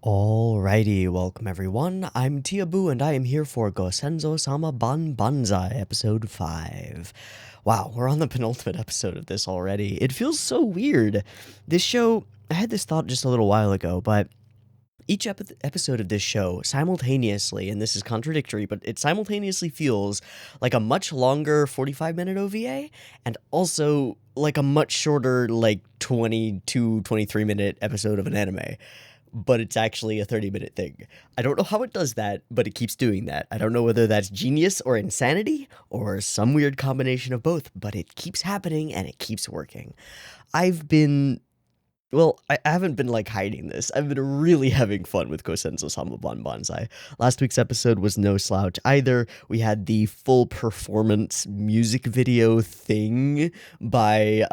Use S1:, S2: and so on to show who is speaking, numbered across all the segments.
S1: Alrighty, welcome everyone. I'm Teeaboo and I am here for Gosenzo-sama Banbanzai, episode 5. Wow, we're on the penultimate episode of this already. It feels so weird. This show, I had this thought just a little while ago, but each episode of this show simultaneously, and this is contradictory, but it simultaneously feels like a much longer 45-minute OVA and also like a much shorter, like 22, 23-minute episode of an anime. But it's actually a 30-minute thing. I don't know how it does that, but it keeps doing that. I don't know whether that's genius or insanity or some weird combination of both, but it keeps happening and it keeps working. I haven't been like hiding this. I've been really having fun with Gosenzo-sama Banbanzai. Last week's episode was no slouch either. We had the full performance music video thing by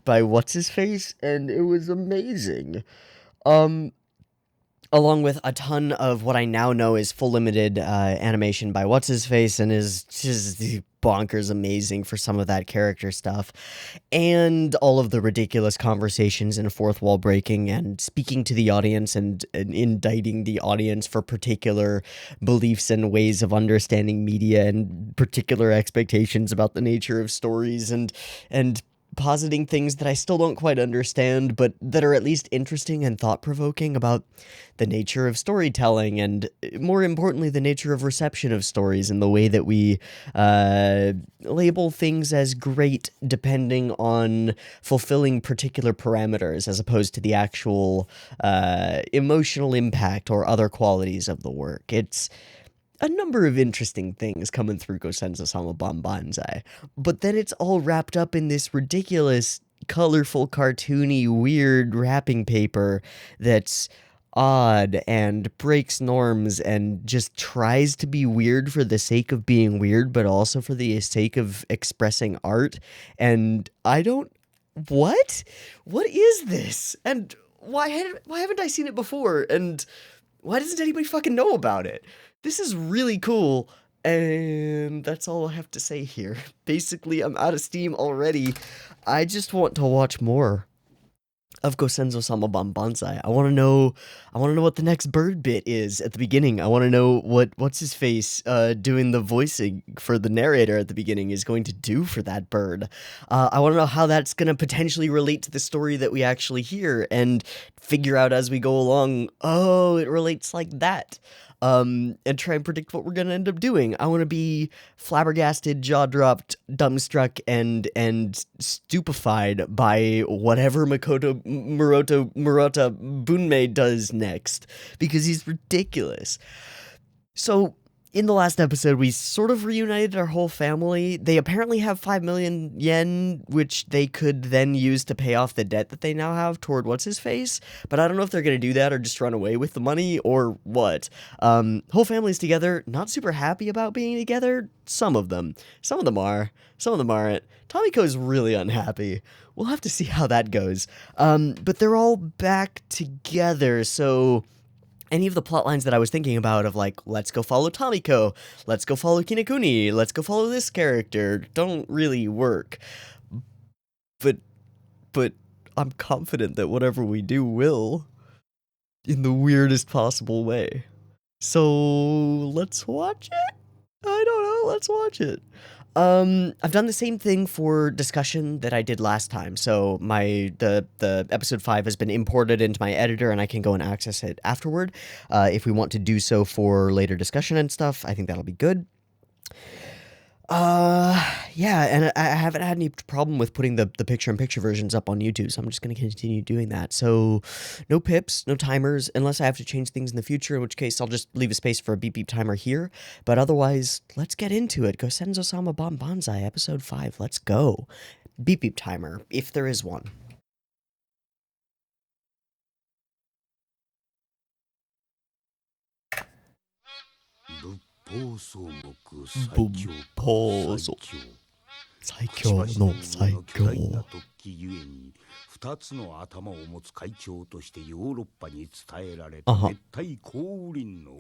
S1: what's his face, and it was amazing. Along with a ton of what I now know is full limited animation by what's-his-face and is just bonkers amazing for some of that character stuff. And all of the ridiculous conversations and fourth wall breaking and speaking to the audience and indicting the audience for particular beliefs and ways of understanding media and particular expectations about the nature of stories and positing things that I still don't quite understand, but that are at least interesting and thought-provoking about the nature of storytelling and, more importantly, the nature of reception of stories and the way that we label things as great depending on fulfilling particular parameters as opposed to the actual emotional impact or other qualities of the work. It's a number of interesting things coming through Gosenzo-sama Banbanzai, but then it's all wrapped up in this ridiculous, colorful, cartoony, weird wrapping paper that's odd and breaks norms and just tries to be weird for the sake of being weird, but also for the sake of expressing art. And what? What is this? And why haven't I seen it before? And why doesn't anybody fucking know about it? This is really cool, and that's all I have to say here. Basically, I'm out of steam already. I just want to watch more of Gosenzo-sama Banbanzai. I want to know what the next bird bit is at the beginning. I want to know what's his face doing the voicing for the narrator at the beginning is going to do for that bird. I want to know how that's going to potentially relate to the story that we actually hear and figure out as we go along, oh, it relates like that. And try and predict what we're gonna end up doing. I want to be flabbergasted, jaw-dropped, dumbstruck, and stupefied by whatever Murata Bunmei does next, because he's ridiculous. So, in the last episode, we sort of reunited our whole family. They apparently have 5 million yen, which they could then use to pay off the debt that they now have toward what's-his-face, but I don't know if they're going to do that or just run away with the money or what. Whole family's together, not super happy about being together. Some of them. Some of them are. Some of them aren't. Tomiko's really unhappy. We'll have to see how that goes. But they're all back together, so any of the plot lines that I was thinking about of like, let's go follow Tomiko, let's go follow Kinekuni, let's go follow this character, don't really work. But I'm confident that whatever we do will, in the weirdest possible way. So let's watch it? I don't know, let's watch it. I've done the same thing for discussion that I did last time, so the episode 5 has been imported into my editor and I can go and access it afterward. If we want to do so for later discussion and stuff, I think that'll be good. Yeah, and I haven't had any problem with putting the picture-in-picture versions up on YouTube, so I'm just going to continue doing that. So, no pips, no timers, unless I have to change things in the future, in which case I'll just leave a space for a beep beep timer here. But otherwise, let's get into it. Gosenzo-sama Banbanzai, episode 5, let's go. Beep beep timer, if there is one.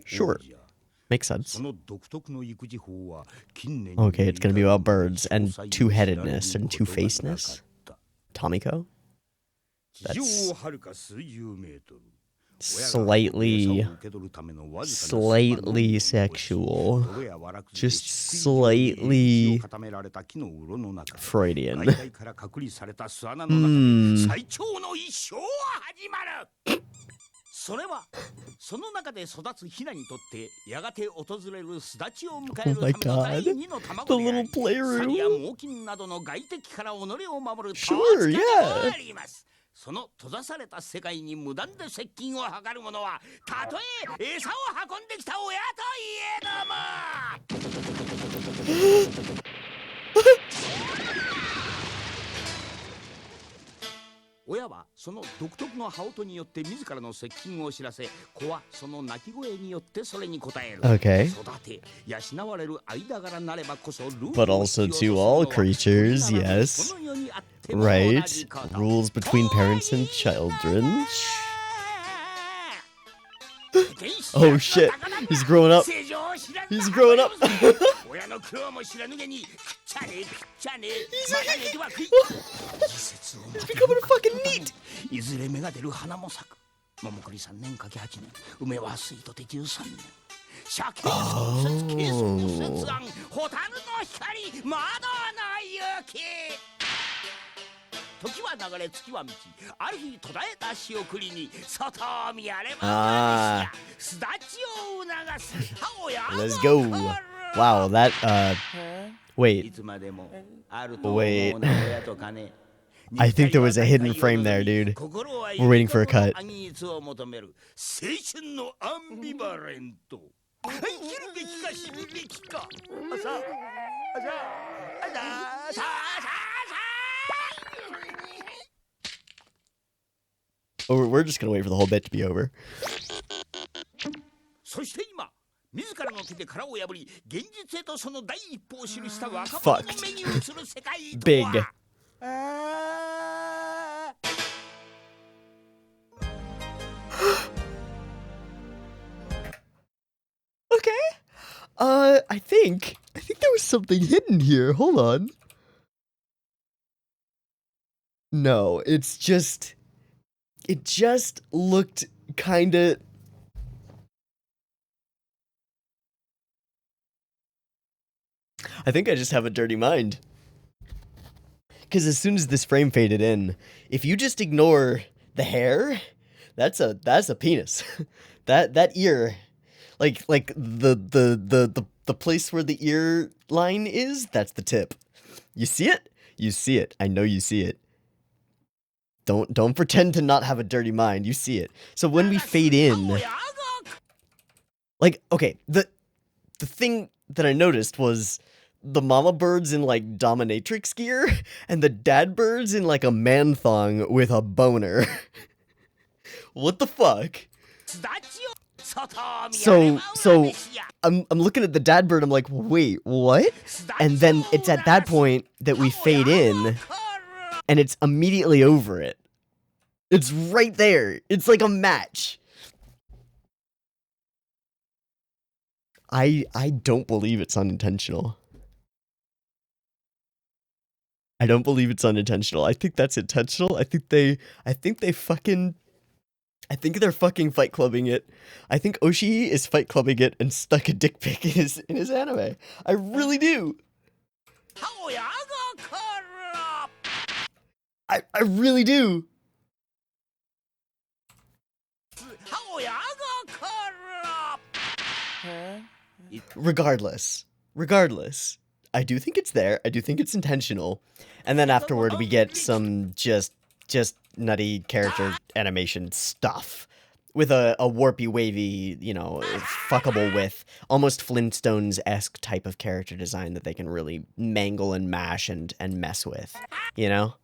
S1: Sure. Makes sense. Okay, it's gonna be about birds and two-headedness and two-facedness. Tomiko? That's slightly sexual. Just slightly Freudian. Hmm.
S2: それはその中で育つヒナにとってやがて訪れる巣立ちを迎
S1: Oh
S2: える
S1: my
S2: ための第
S1: god.
S2: 二の
S1: The
S2: 卵であ
S1: little
S2: り、
S1: playroom.
S2: サリや猛禽などの外敵から己を守る
S1: Sure,
S2: パワーチカでも
S1: yeah.
S2: あります。その閉ざされた世界に無断で接近を図る者はたとえ餌を運んできた親といえども親はその独特の羽音によって自らの接近を知らせ、子はその鳴き声によってそれに応える。
S1: Okay.
S2: 育て養われる間柄なればこそルールを
S1: But also
S2: 必要
S1: to
S2: と
S1: all
S2: するのは
S1: creatures,
S2: 鳥ならぬ
S1: yes.
S2: この世にあっても同
S1: Right.
S2: じこと。
S1: Rules between parents and children. Oh shit. He's growing up. He's growing up. He's becoming a fucking NEET.
S2: いずれ芽が出る花も咲く。桃栗3年かけ8年、梅は水とて13年。鮭創設計創設案、蛍の光、窓の雪。時は流れ月は満ち、ある日途絶えた仕送りに外を見やれば巣立ちを促す母親。
S1: Let's go. Wow, that wait. Wait. I think there was a hidden frame there, dude. We're waiting for a cut. Oh, we're just gonna wait for the whole bit to be over.
S2: そして今、自らの手で殻を破り、現実へとその第一歩を記した若者の目に映る世界とは。
S1: Big. Okay. I think there was something hidden here. Hold on. No, it just looked kinda. I think I just have a dirty mind. Because as soon as this frame faded in, if you just ignore the hair, that's a penis. that ear, like the place where the ear line is, that's the tip. You see it? You see it. I know you see it. Don't pretend to not have a dirty mind. You see it. So when we fade in, like, okay, the thing that I noticed was the mama bird's in like dominatrix gear and the dad bird's in like a man thong with a boner. What the fuck? So I'm looking at the dad bird, I'm like, wait, what? And then it's at that point that we fade in and it's immediately over it. It's right there. It's like a match. I don't believe it's unintentional. I don't believe it's unintentional. I think that's intentional. I think they're fucking fight clubbing it. I think Oshii is fight clubbing it and stuck a dick pic in his anime. I really do. I really do. Regardless, I do think it's there. I do think it's intentional. And then afterward, we get some just nutty character animation stuff with a warpy, wavy, you know, fuckable with almost Flintstones-esque type of character design that they can really mangle and mash and mess with, you know?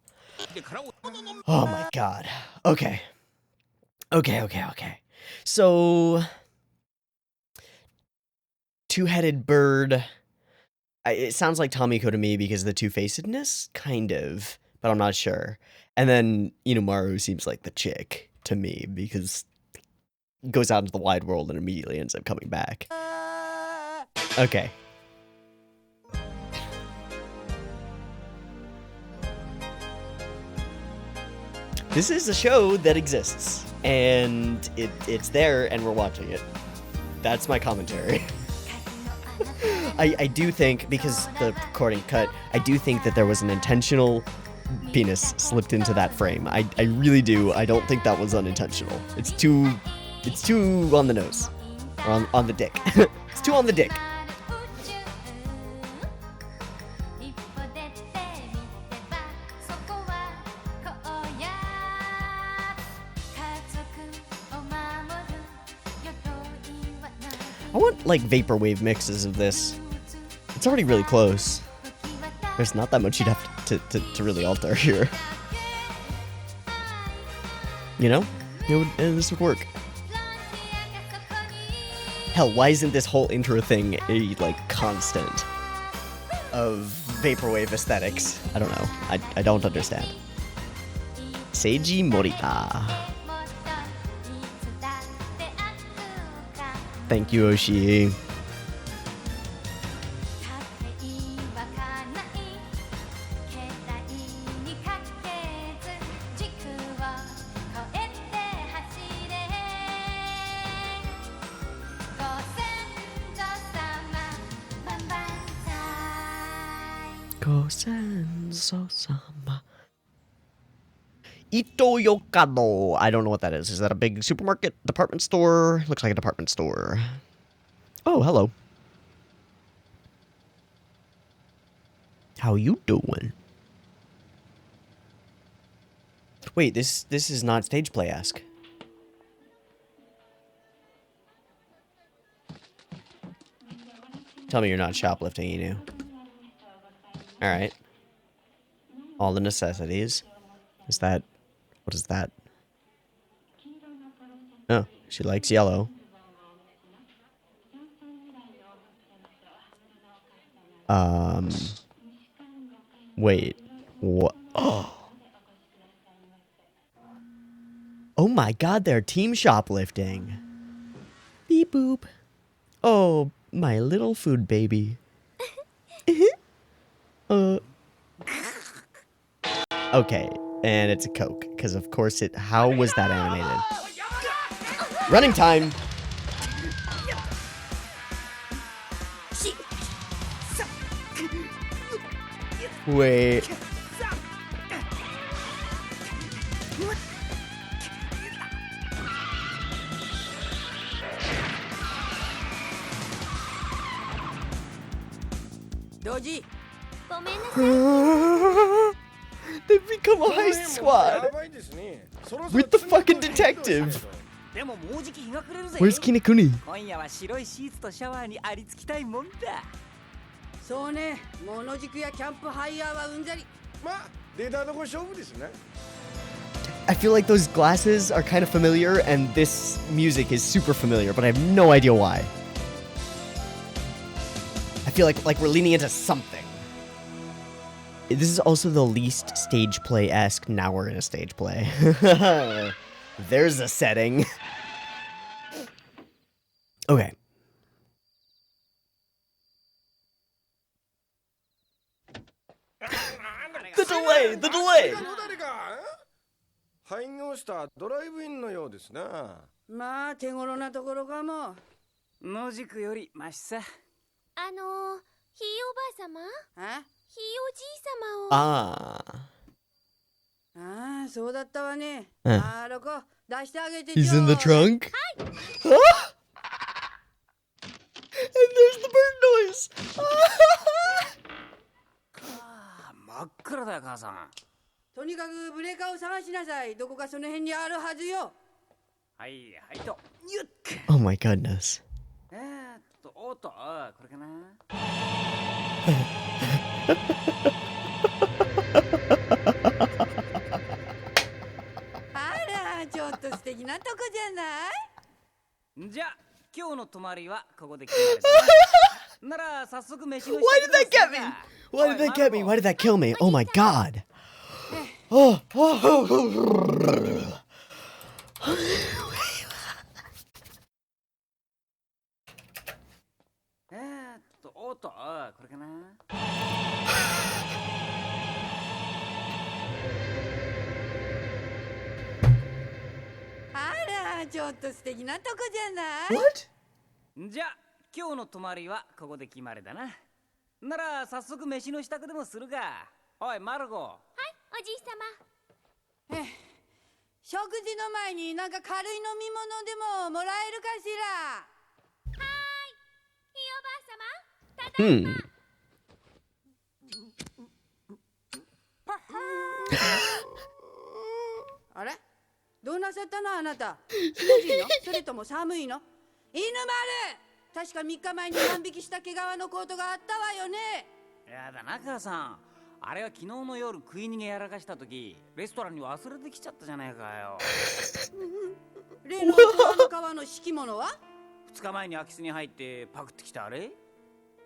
S1: Oh my god. Okay. So, two-headed bird. It sounds like Tomiko to me because of the two-facedness, kind of, but I'm not sure. And then Inumaru seems like the chick to me because it goes out into the wide world and immediately ends up coming back. Okay. This is a show that exists, and it's there, and we're watching it. That's my commentary. I do think, because the recording cut, I do think that there was an intentional penis slipped into that frame. I really do. I don't think that was unintentional. It's too on the nose. Or on the dick. It's too on the dick. I want, like, vaporwave mixes of this. It's already really close. There's not that much you'd have to really alter here. You know? This would work. Hell, why isn't this whole intro thing a, like, constant of vaporwave aesthetics? I don't know. I don't understand. Seiji Morita. Thank you, Oshii. Gosenzo-sama. Ito-yokado. I don't know what that is. Is that a big supermarket? Department store? Looks like a department store. Oh, hello. How you doing? Wait, this is not stage play-esque. Tell me you're not shoplifting, you know. Alright. All the necessities. Is that... What is that? Oh, she likes yellow. Wait. What? Oh! Oh my god, they're team shoplifting. Beep boop. Oh, my little food baby. Okay, and it's a Coke, because of course it... How was that animated? Running time! Wait...
S3: Doji.
S1: They've become a heist squad! With the fucking detective! Where's Kinekuni?
S3: 今夜は白いシーツとシャワーにありつきたいもんだ。そうね、モノ軸やキャンプハイヤーはうんざり。まあ、出たとこ勝負ですね。
S1: I feel like those glasses are kind of familiar, and this music is super familiar, but I have no idea why. I feel like we're leaning into something. This is also the least stage play-esque. Now we're in a stage play. There's a setting. Okay. The delay! The delay!
S4: 廃業したドライブインのようですな。
S3: まあ手頃なところかも。
S5: 野宿よりマシさ。
S6: ひいおばあさま？
S3: あ？
S6: ひいおじいさまを。
S1: Ah.
S3: ああ、そうだったわね。
S1: うん
S3: ああ、ロコ、出してあげてちょう。
S1: He's in the trunk? Huh? And there's the bird noise!
S5: 真っ暗だよ母さん。
S3: とにかくブレーカーを探しなさい。どこかその辺にあるはずよ。
S5: はいはいと。ゆっく。
S1: Oh my goodness.
S5: おっと、あ、これかな。
S3: あら、ちょっと素敵なとこじゃない？
S5: じゃあ今日の泊まりはここで決まりですな。なら早速飯の支
S1: Why
S5: 度
S1: did that get me? Why did that get me? Why did that kill me? Oh my god. Oh.
S5: おっと、あ、これかな。
S3: ちょっと素敵なとこじゃない
S1: What?
S5: じゃあ今日の泊まりはここで決まりだな。なら早速飯の支度でもするか。おいマルコ。
S6: はいおじいさま。
S3: 食事の前になんか軽い飲み物でももらえるかしら。
S6: ひいおばあさま、ただいま。
S3: あれどうなさったのあなた。涼しいのそれとも寒いの。犬丸、確か3日前に万引きした毛皮のコートがあったわよね。
S5: やだな母さん。あれは昨日の夜食い逃げやらかした時レストランに忘れてきちゃったじゃないかよ。
S3: 例の毛皮の敷物は
S5: 2日前に空き巣に入ってパクってきたあれ。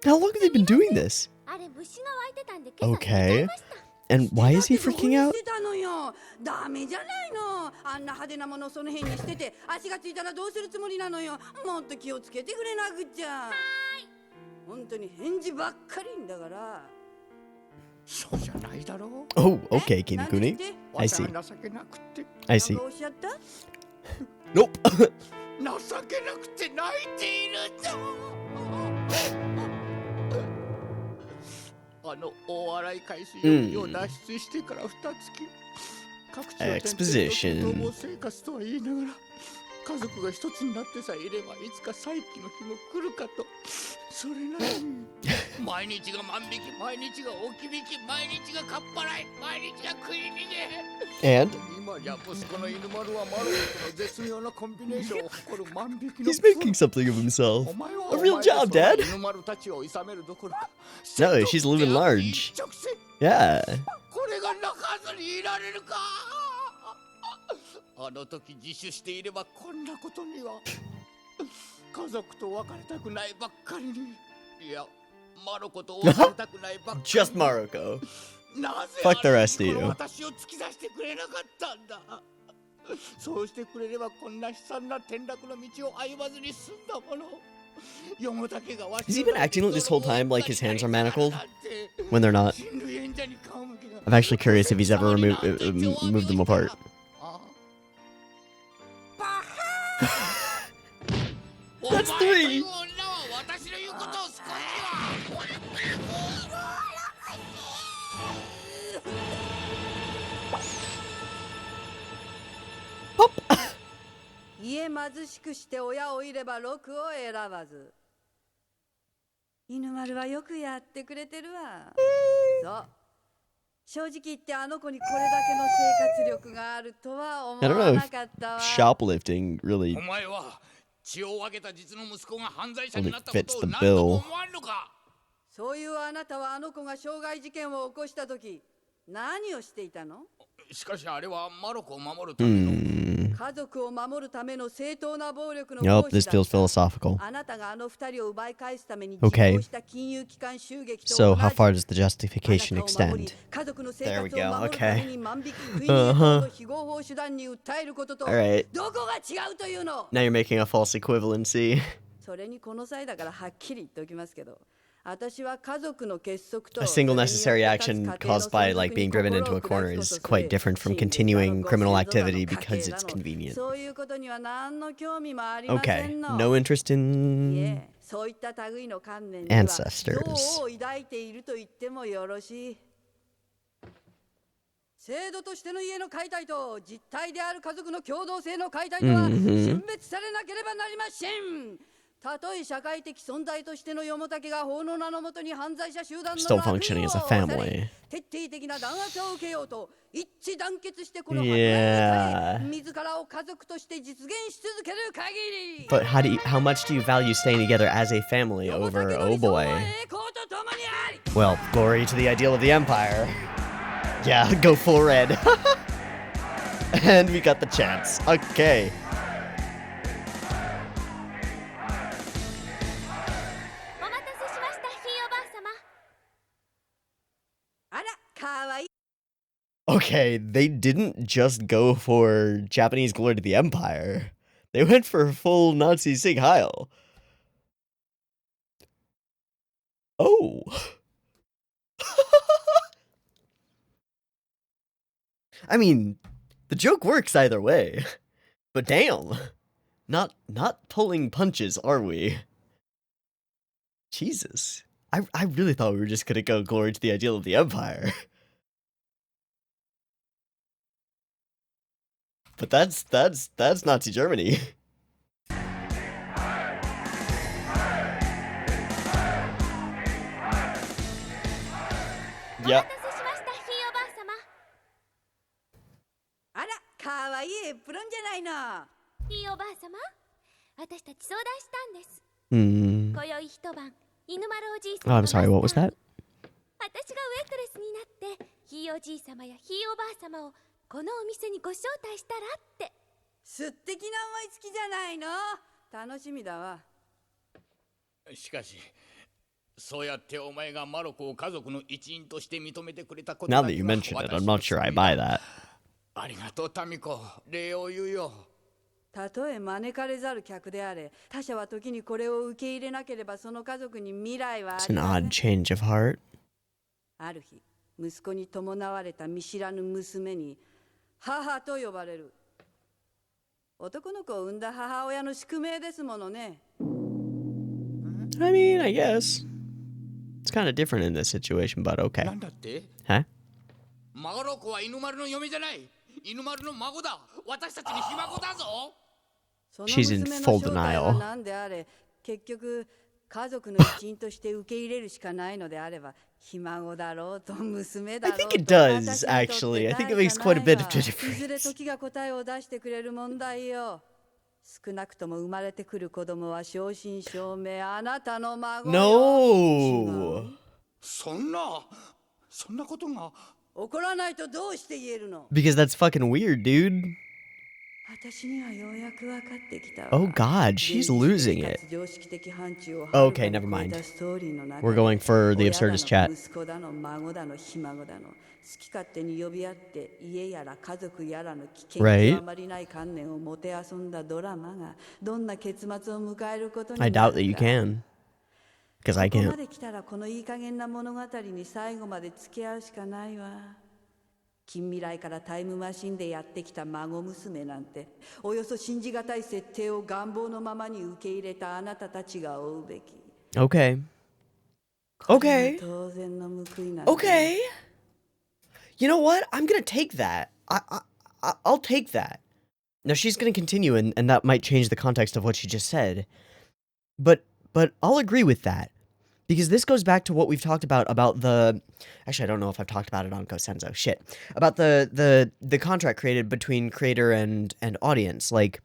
S1: How long have they been doing this?
S6: あれ虫が湧いてたんで今朝寝ちゃ
S1: Okay.
S6: いました。
S1: And why is he freaking out?
S3: してたのよ。ダメじゃないの。あんな派手なものその辺にしてて足がついたらどうするつもりなのよ。もっと気をつけてくれなくちゃ。本当に返事ばっかりんだから。
S4: そうじゃないだろう。
S1: Oh, okay, Kinikuni. I see.
S4: 情けなくて
S1: I
S3: なん
S1: see.
S3: かおっしゃった
S1: Nope.
S4: 情けなくて泣いているんだ。あの大洗海水浴を脱出してから2月、各地を転々と逃亡生活とは言いながら家族が一つになってさえいればいつか再起の日も来るかと。それなのに毎日が万引き、毎日が置き引き、毎日がかっぱらい、毎日が食い逃げ。
S1: And
S4: 今じゃ息子の犬丸はマロコとの絶妙なコンビネーションを誇る万引きの
S1: he's making something of himself.
S4: お前は
S1: A real job, Dad.
S4: 犬丸たちを諌めるどころか
S1: No, she's living large.
S4: 一直線。
S1: Yeah.
S4: これが泣かずにいられるか。あの時自首していればこんなことには。家族と別れたくないばっかりに、いやマロコと別れたくないばっかりに
S1: Just Maroko.
S4: なぜ
S1: Fuck the rest of you.
S4: 私を突き出してくれなかったんだ。そうしてくれればこんな悲惨な転落の道を歩まずに済んだもの。
S1: Has he been acting this whole time like his hands are manacled when they're not? I'm actually curious if he's ever moved them apart. That's 3! Pop!
S3: 家貧しくして親をいれば禄を選ばず。犬丸はよくやってくれてるわ。そう。正直言ってあの子にこれだけの生活力があるとは思
S1: I don't
S3: わ
S1: know
S3: な
S1: if
S3: かったわ。
S1: shoplifting really
S2: お前は血を分けた実の息子が犯罪者に
S1: really
S2: なったこ
S1: fits
S2: とを
S1: the
S2: 何とも
S1: bill.
S2: 思わんのか。
S3: そういうあなたはあの子が傷害事件を起こした時何をしていたの？
S2: しかしあれはマロコを守るための
S3: 家族を守るための正当な暴力の
S1: Yup,
S3: 行
S1: this
S3: 使だ
S1: feels
S3: った
S1: philosophical.
S3: あなたがあの二人を奪い返すために
S1: Okay.
S3: 実行した金融機関襲撃と
S1: So
S3: 同じ
S1: how far does the
S3: あ
S1: justification
S3: なたを守り
S1: extend?
S3: 家族の生
S1: There we
S3: 活を
S1: go.
S3: 守るため
S1: Okay.
S3: に万引き食い逃げ等の非合法手段に訴えることと
S1: Alright.
S3: どこが違うというの？
S1: Now you're making a false equivalency.
S3: それにこの際だからはっきり言っておきますけど、私は家族の結束と
S1: A single necessary action caused by like being driven into a corner is quite different from continuing criminal activity because it's convenient.
S3: そういうことには何の興味もありませ
S1: Okay,
S3: んの。
S1: no interest
S3: い
S1: in
S3: え、そういった類の観念には
S1: Ancestors
S3: 憎悪を抱いていると言ってもよろしい。制度としての家の解体と実態である家族の共同性の解体とは分別されなければなりません。たとえ社会的存在としてのよもたけが法の名のもとに犯罪者集団の
S1: Still functioning as a family.
S3: 徹底的な弾圧を受けようと一致団結してこの
S1: Yeah.
S3: 自らを家族として実現し続ける限り
S1: But how much do you value staying together as a family over, oh boy. Well, glory to the ideal of the Empire. Yeah, go full red. And we got the chance. Okay.
S6: お待たせしましたひいおばあさま。
S3: あら、かわいい。
S1: Okay, they didn't just go for Japanese glory to the Empire. They went for full Nazi Sieg Heil. Oh. I mean, the joke works either way. But damn. Not pulling punches, are we? Jesus. I really thought we were just gonna go glory to the ideal of the Empire. But that's Nazi Germany. Yep.
S6: お待たせしましたひいおばあ様。
S3: あら、かわいいエプロンじゃないの。
S6: ひいおばあ様、私たち相談したんです。
S1: Hmm.
S6: 今宵一晩、犬丸おじい
S1: Oh,
S6: 様
S1: I'm sorry, what was that?
S6: 私がウェイトレスになってひいおじい様やひいおばあ様をこのお店にご招待したらって。
S3: 素敵な思いつきじゃないの。楽しみだわ。
S4: しかしそうやってお前がマロコを家族の一員として認めてくれたことだ
S1: Now
S4: け
S1: that you
S4: は
S1: mention it,
S4: 私
S1: I'm
S4: の
S1: not sure I
S4: 罪だ
S1: buy that.
S4: ありがとうタミコ、礼を言うよ。
S3: たとえ招かれざる客であれ、他者は時にこれを受け入れなければその家族に未来はあ
S1: It's
S3: り
S1: an
S3: ませ
S1: odd
S3: ん。
S1: change of heart.
S3: ある日、息子に伴われた見知らぬ娘に母と呼ばれる。男の子を産んだ母親の宿命ですものね。
S1: I mean, I guess. It's kind of different in this situation, but okay.
S4: なんだって？
S1: Huh?
S4: マロコは犬丸の嫁じゃない。犬丸の孫だ。私たちにひ孫だぞ。
S3: その
S1: She's in
S3: 娘の
S1: full
S3: 正体
S1: denial.
S3: は何であれ、結局家族の一員として受け入れるしかないのであれば、ひ孫だろうと娘だ
S1: I
S3: ろう
S1: think
S3: と
S1: it does,
S3: 私にとって
S1: actually. I think it
S3: 大
S1: makes
S3: 差
S1: quite a
S3: ない
S1: bit
S3: わ
S1: of a
S3: いずれ
S1: difference.
S3: 時が答えを出してくれる問題よ。少なくとも生まれてくる子供は正真正銘あなたの孫よ。
S1: No!
S4: そんなことが。
S3: 怒らないとどうして言えるの。
S1: Because that's fucking weird, dude.
S3: 私にはようやく分かってきたわ。
S1: Oh god, she's losing it.
S3: 常識的範疇を
S1: Okay,
S3: はる
S1: never
S3: かに
S1: mind.
S3: 超えたストーリーの中で
S1: We're going for the
S3: 親だの
S1: absurdist chat.
S3: 息子だの孫だのひ孫だの好き勝手に呼び合って家やら家族やらの危険
S1: Right.
S3: 極まりない観念をもてあそんだドラマがどんな結末を迎えることに
S1: I
S3: な
S1: doubt
S3: る
S1: that you
S3: か。
S1: can. Because I
S3: ここま
S1: can't.
S3: で来たらこのいい加減な物語に最後まで付き合うしかないわ。近未来からタイムマシンでやってきた孫娘なんておよそ信じがたい設定を願望のままに受け入れたあなたたちが追うべき。
S1: Okay.
S3: これ
S1: Okay.
S3: が当然の報いなの。
S1: Okay. You know what? I'm gonna take that. I'll take that. Now she's gonna continue, and that might change the context of what she just said. But I'll agree with that. Because this goes back to what we've talked about the... Actually, I don't know if I've talked about it on Gosenzo. Shit. About the contract created between creator and audience. Like,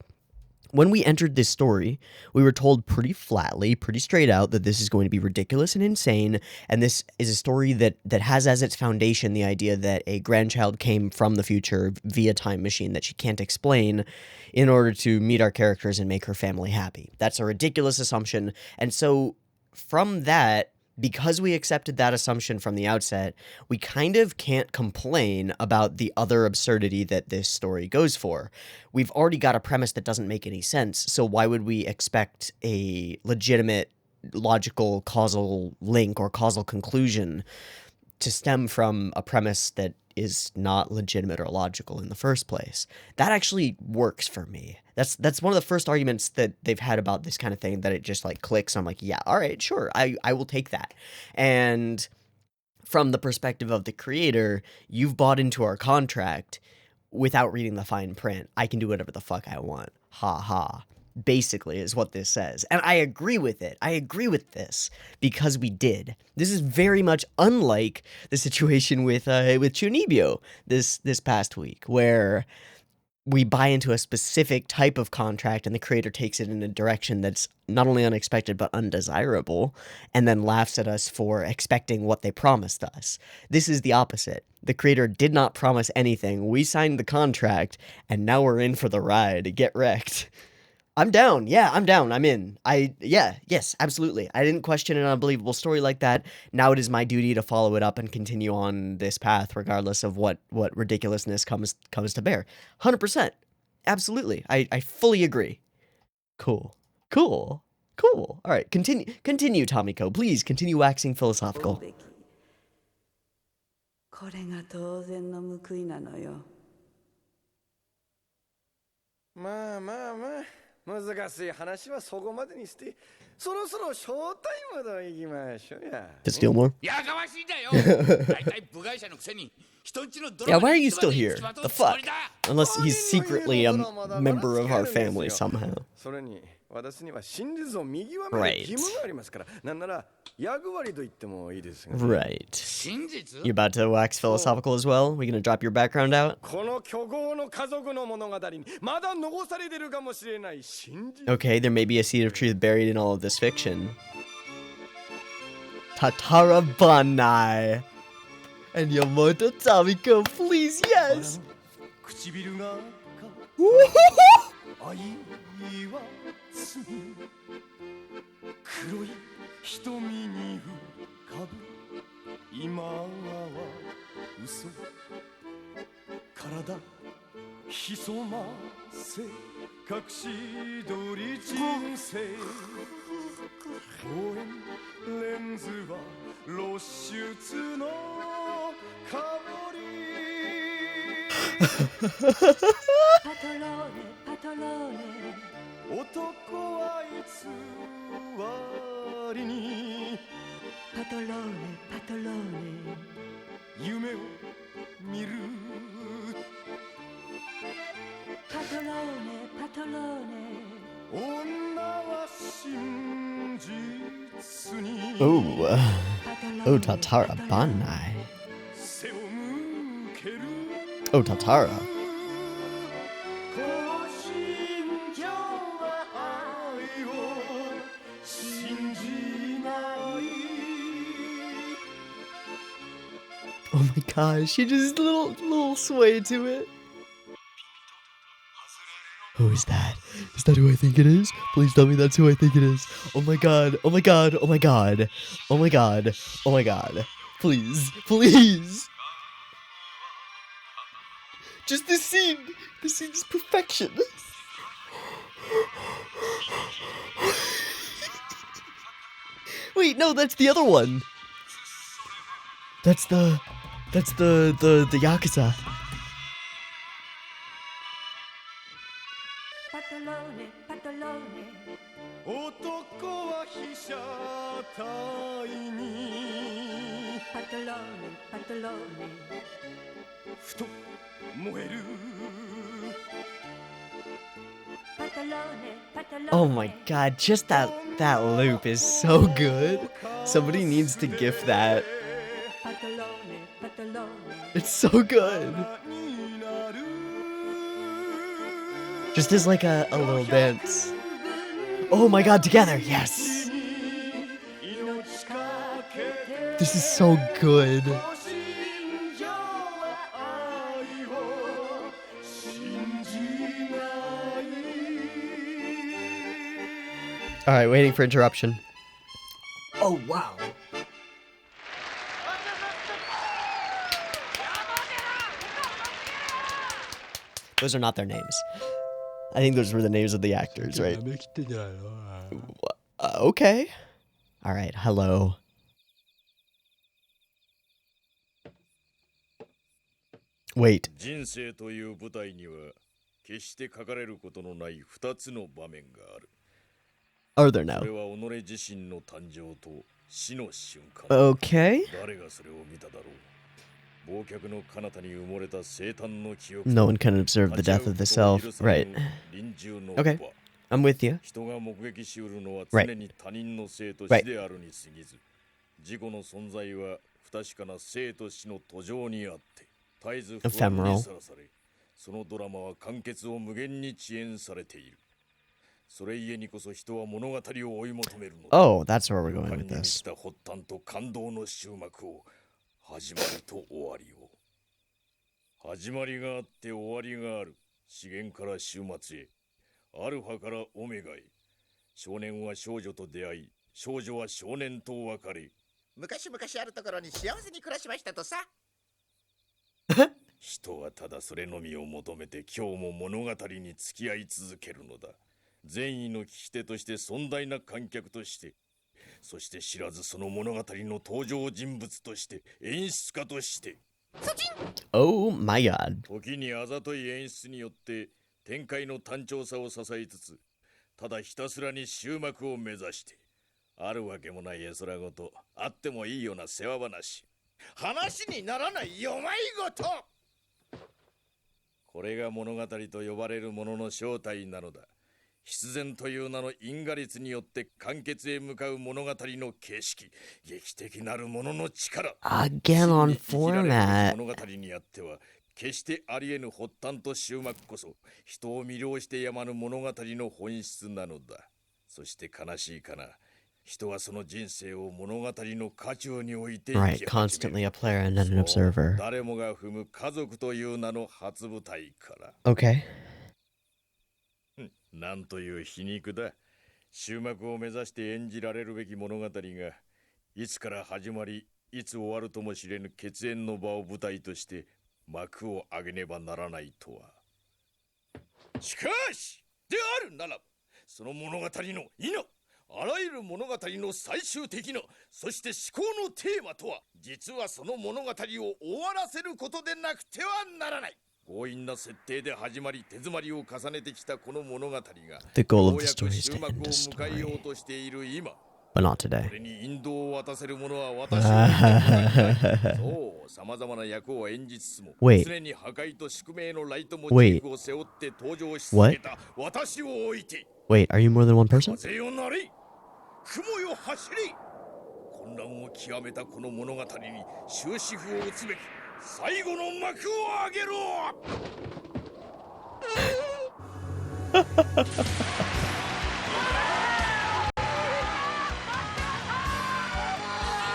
S1: when we entered this story, we were told pretty flatly, pretty straight out, that this is going to be ridiculous and insane, and this is a story that has as its foundation the idea that a grandchild came from the future via time machine that she can't explain in order to meet our characters and make her family happy. That's a ridiculous assumption, and so from that, because we accepted that assumption from the outset, we kind of can't complain about the other absurdity that this story goes for. We've already got a premise that doesn't make any sense, so why would we expect a legitimate, logical, causal link or causal conclusion to stem from a premise that is not legitimate or logical in the first place? That actually works for me. That's one of the first arguments that they've had about this kind of thing, that it just like clicks. I'm like, yeah, all right, sure, I will take that. And from the perspective of the creator, you've bought into our contract without reading the fine print. I can do whatever the fuck I want. Ha ha. Basically is what this says. And I agree with it. I agree with this because we did. This is very much unlike the situation with Chuunibyou this past week, where we buy into a specific type of contract and the creator takes it in a direction that's not only unexpected but undesirable, and then laughs at us for expecting what they promised us. This is the opposite. The creator did not promise anything. We signed the contract, and now we're in for the ride. Get wrecked. I'm down. Yeah, I'm down. I'm in. Yes, absolutely. I didn't question an unbelievable story like that. Now it is my duty to follow it up and continue on this path, regardless of what ridiculousness comes to bear. 100%. Absolutely. I fully agree. Cool. All right, continue, Tomiko. Please continue waxing philosophical.
S3: これが当然の報いなのよ。
S7: まあ難しい話はそこまでにして、そろそろショータイムだ行きましょうや。
S1: To steal more?
S2: やかましいんだよ。大体部外者のくせに人んちのドラ
S1: Yeah,
S2: マ
S1: why are
S2: に
S1: you
S2: つま
S1: still
S2: ずい
S1: here?
S2: つまとう
S1: The
S2: つも
S1: fuck?
S2: りだ。
S1: Unless he's secretly a member of our family somehow.
S7: それに私には真実を見極める義務がありますから、なんなら役割と言ってもいいですが。
S1: Right.
S2: 真実
S1: You about to wax philosophical as well? We gonna drop your background out?
S7: この巨豪の家族の物語にまだ残されてるかもしれない真実。
S1: Okay, there may be a seed of truth buried in all of this fiction. Tatara Banai. And Yamato Tamiko, please, yes!
S7: 唇が 愛はつ黒い瞳に浮かぶ今は嘘体潜ませ隠し撮り人生望遠レンズは露出の香りパトローネパトローネ男はいつわりにパトローネパトローネ夢を見るパトローネパトローネ女は真実に
S1: Oh, Tatara Banai. Oh, Tatara. Oh my gosh, she just little sway to it. Who is that? Is that who I think it is? Please tell me that's who I think it is. Oh my god, oh my god, oh my god. Oh my god, oh my god. Please, please. Just this scene. This scene is perfection. Wait, no, that's the other one. That's the Yakuza.
S3: パトローネパトローネ
S7: 男は被写体に
S3: パトローネパトローネ
S7: ふと燃える
S1: Oh my god, just that loop is so good. Somebody needs to gift that. It's so good. Just as like a little dance. Oh my god, together, yes. This is so good. Alright, waiting for interruption. Oh, wow. Those are not their names. I think those were the names of the actors, right? Okay. Alright, hello. Wait.
S8: 人生という舞台には決して書かれることのない2つの場面がある。
S1: Are there now?
S8: それは己自身の誕生と死の瞬間。
S1: Okay.
S8: 誰がそれを見ただろう。忘却の彼方に埋もれた生誕の記憶。
S1: No one can observe the death of the self. Right. Okay. I'm with you.
S8: 人が目撃しうるのは常に他人の生と死であるに過ぎず、自己の存在は不確かな生と死の途上にあって、絶えず不安にさらされ、そのドラマは完結を無限に遅延されている。それゆえにこそ人は物語を追い求めるのだ。
S1: Oh, that's where we're going with this.
S8: 発端と感動の終幕を、始まりと終わりを。始まりがあって終わりがある。資源から終末へ。アルファからオメガへ。少年は少女と出会い、少女は少年と別れ。
S2: 昔々あるところに幸せに暮らしましたとさ。
S8: 人はただそれのみを求めて今日も物語に付き合い続けるのだ。善意の聞き手として尊大な観客として、そして知らずその物語の登場人物として演出家として。
S1: Oh my god.
S8: 時にあざとい演出によって展開の単調さを支えつつ、ただひたすらに終幕を目指して、あるわけもない絵空ごと、あってもいいような世話話、話にならない弱いごと。これが物語と呼ばれるものの正体なのだ。必然という名の因果律によって完結へ向かう物語の形式、劇的なるものの力。
S1: Again on format.
S8: 物語にあっては決してあり得ぬ発端と終幕こそ人を魅了してやまぬ物語の本質なのだ。そして悲しいかな、人はその人生を物語の渦中に置いて生き
S1: Right, constantly a player and then an observer.
S8: 誰もが踏む家族という名の初舞台から。
S1: Okay.
S8: なんという皮肉だ。終幕を目指して演じられるべき物語がいつから始まりいつ終わるとも知れぬ血縁の場を舞台として幕を上げねばならないとは。しかしであるならば、その物語の意のあらゆる物語の最終的なそして思考のテーマとは、実はその物語を終わらせることでなくてはならない。強引な設定で始まり手詰まりを重ねてきたこの物語が
S1: The goal
S8: よ
S1: of
S8: う
S1: the
S8: や
S1: story
S8: く
S1: is
S8: 終
S1: to
S8: 幕
S1: end
S8: を
S1: a
S8: 迎えよう
S1: story.
S8: としている今、
S1: But not
S8: こ
S1: today.
S8: れに引導を渡せる者は私はそう、様々な役を演じつつも
S1: Wait.
S8: 常に破壊と宿命のライトモチーフを背負って登場し続けた私を置いて、
S1: Wait, are you more than one person?
S8: 風よなれ、雲よ走り、混乱を極めたこの物語に終止符を打つべき最後の幕を上げろ。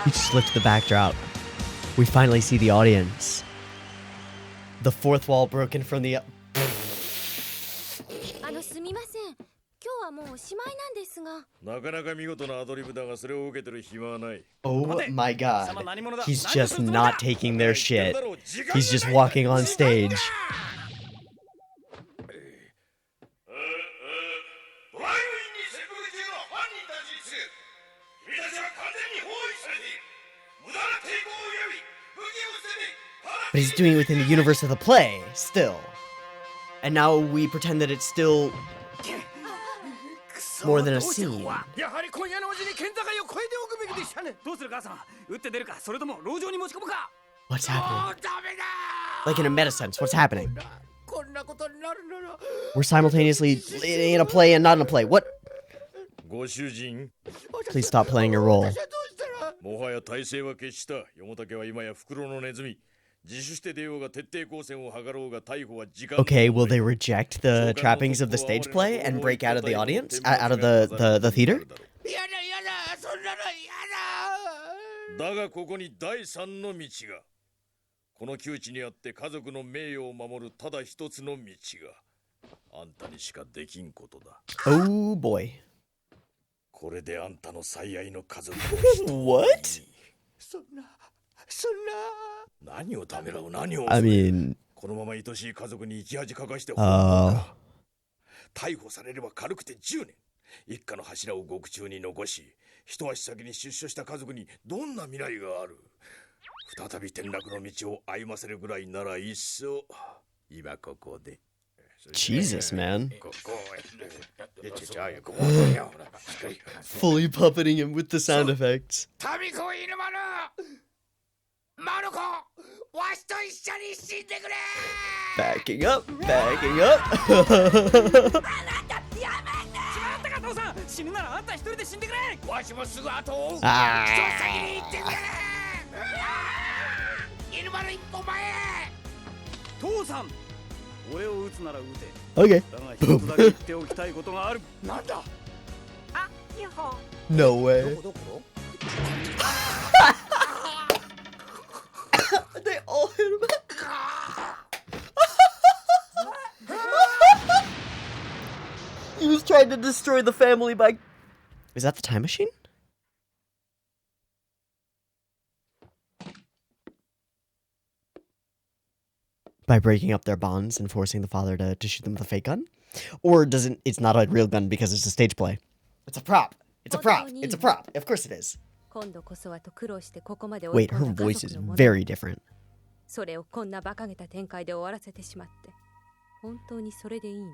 S1: We just looked at the backdrop. We finally see the audience. The fourth wall broken from the...
S6: すみません。今日はもうおしまいなんですが。
S8: なかなか見事なアドリブだが、それを受けてる暇はない。
S1: Oh my god. He's just not taking their shit. He's just walking on stage.
S8: ドライブインに潜伏中の犯人たちに告ぐ。君たちは完全に包囲されている。無駄な抵抗をやみ、武器を捨てて、
S1: But he's doing it within the universe of the play, still. And now we pretend that it's still more than a scene.
S5: やはり今夜のうちに県境を越えておくべきでしたね。どうする母さん、打って出るか、それとも籠城に持ち込むか。
S1: What's happening? Like in a meta sense, what's happening?
S4: こんなことになるなら
S1: We're simultaneously in a play and not in a play. What?
S8: ご主人、
S1: Please stop playing your role.
S8: もはや体制は決した。よもたけは今や袋のネズミ。自首して出ようが徹底抗戦を図ろうが逮捕は時間。
S1: Okay, will they reject the trappings of the stage play and break out of the audience, out of the theater?
S4: やだやだ、そんなのやだ。
S8: だがここに第三の道が。この窮地にあって家族の名誉を守るただ一つの道が。あんたにしかできんことだ。
S1: Oh boy.
S8: これであんたの最愛の家族を
S1: What?
S4: そんな。
S8: 何をためらう、何を
S1: I mean,
S8: このまま愛しい家族に生き恥かかしてほか。逮捕されれば軽くて10年。一家の柱を獄中に残し、一足先に出所した家族にどんな未来がある。再び転落の道を歩ませるぐらいなら一層。今ここで。
S1: Jesus, man. Fully puppeting him with the sound effects.
S4: 旅子犬丸、マルコ、わしと一緒に死んでくれ。
S1: Backing up, backing up.
S5: 父さん、死ぬならあんた一人で死んでくれ。
S4: わしもすぐ後を追う。
S1: あー
S4: 一つ先に行ってくれ。犬丸一歩前へ。
S5: 父さん、俺を撃つなら撃て。
S1: Okay.
S5: だが一つだけ言っておきたいことがある。
S4: なんだ。
S5: あ、ユホ。
S1: No way.
S4: どこ
S1: They all hit him. He was trying to destroy the family by... Is that the time machine? By breaking up their bonds and forcing the father to shoot them with a fake gun? Or doesn't it's not a real gun because it's a stage play? It's a prop. It's a prop. It's a prop. Of course it is. Wait, her voice is very different.
S6: それをこんな馬鹿げた展開で終わらせてしまって本当にそれでいいの？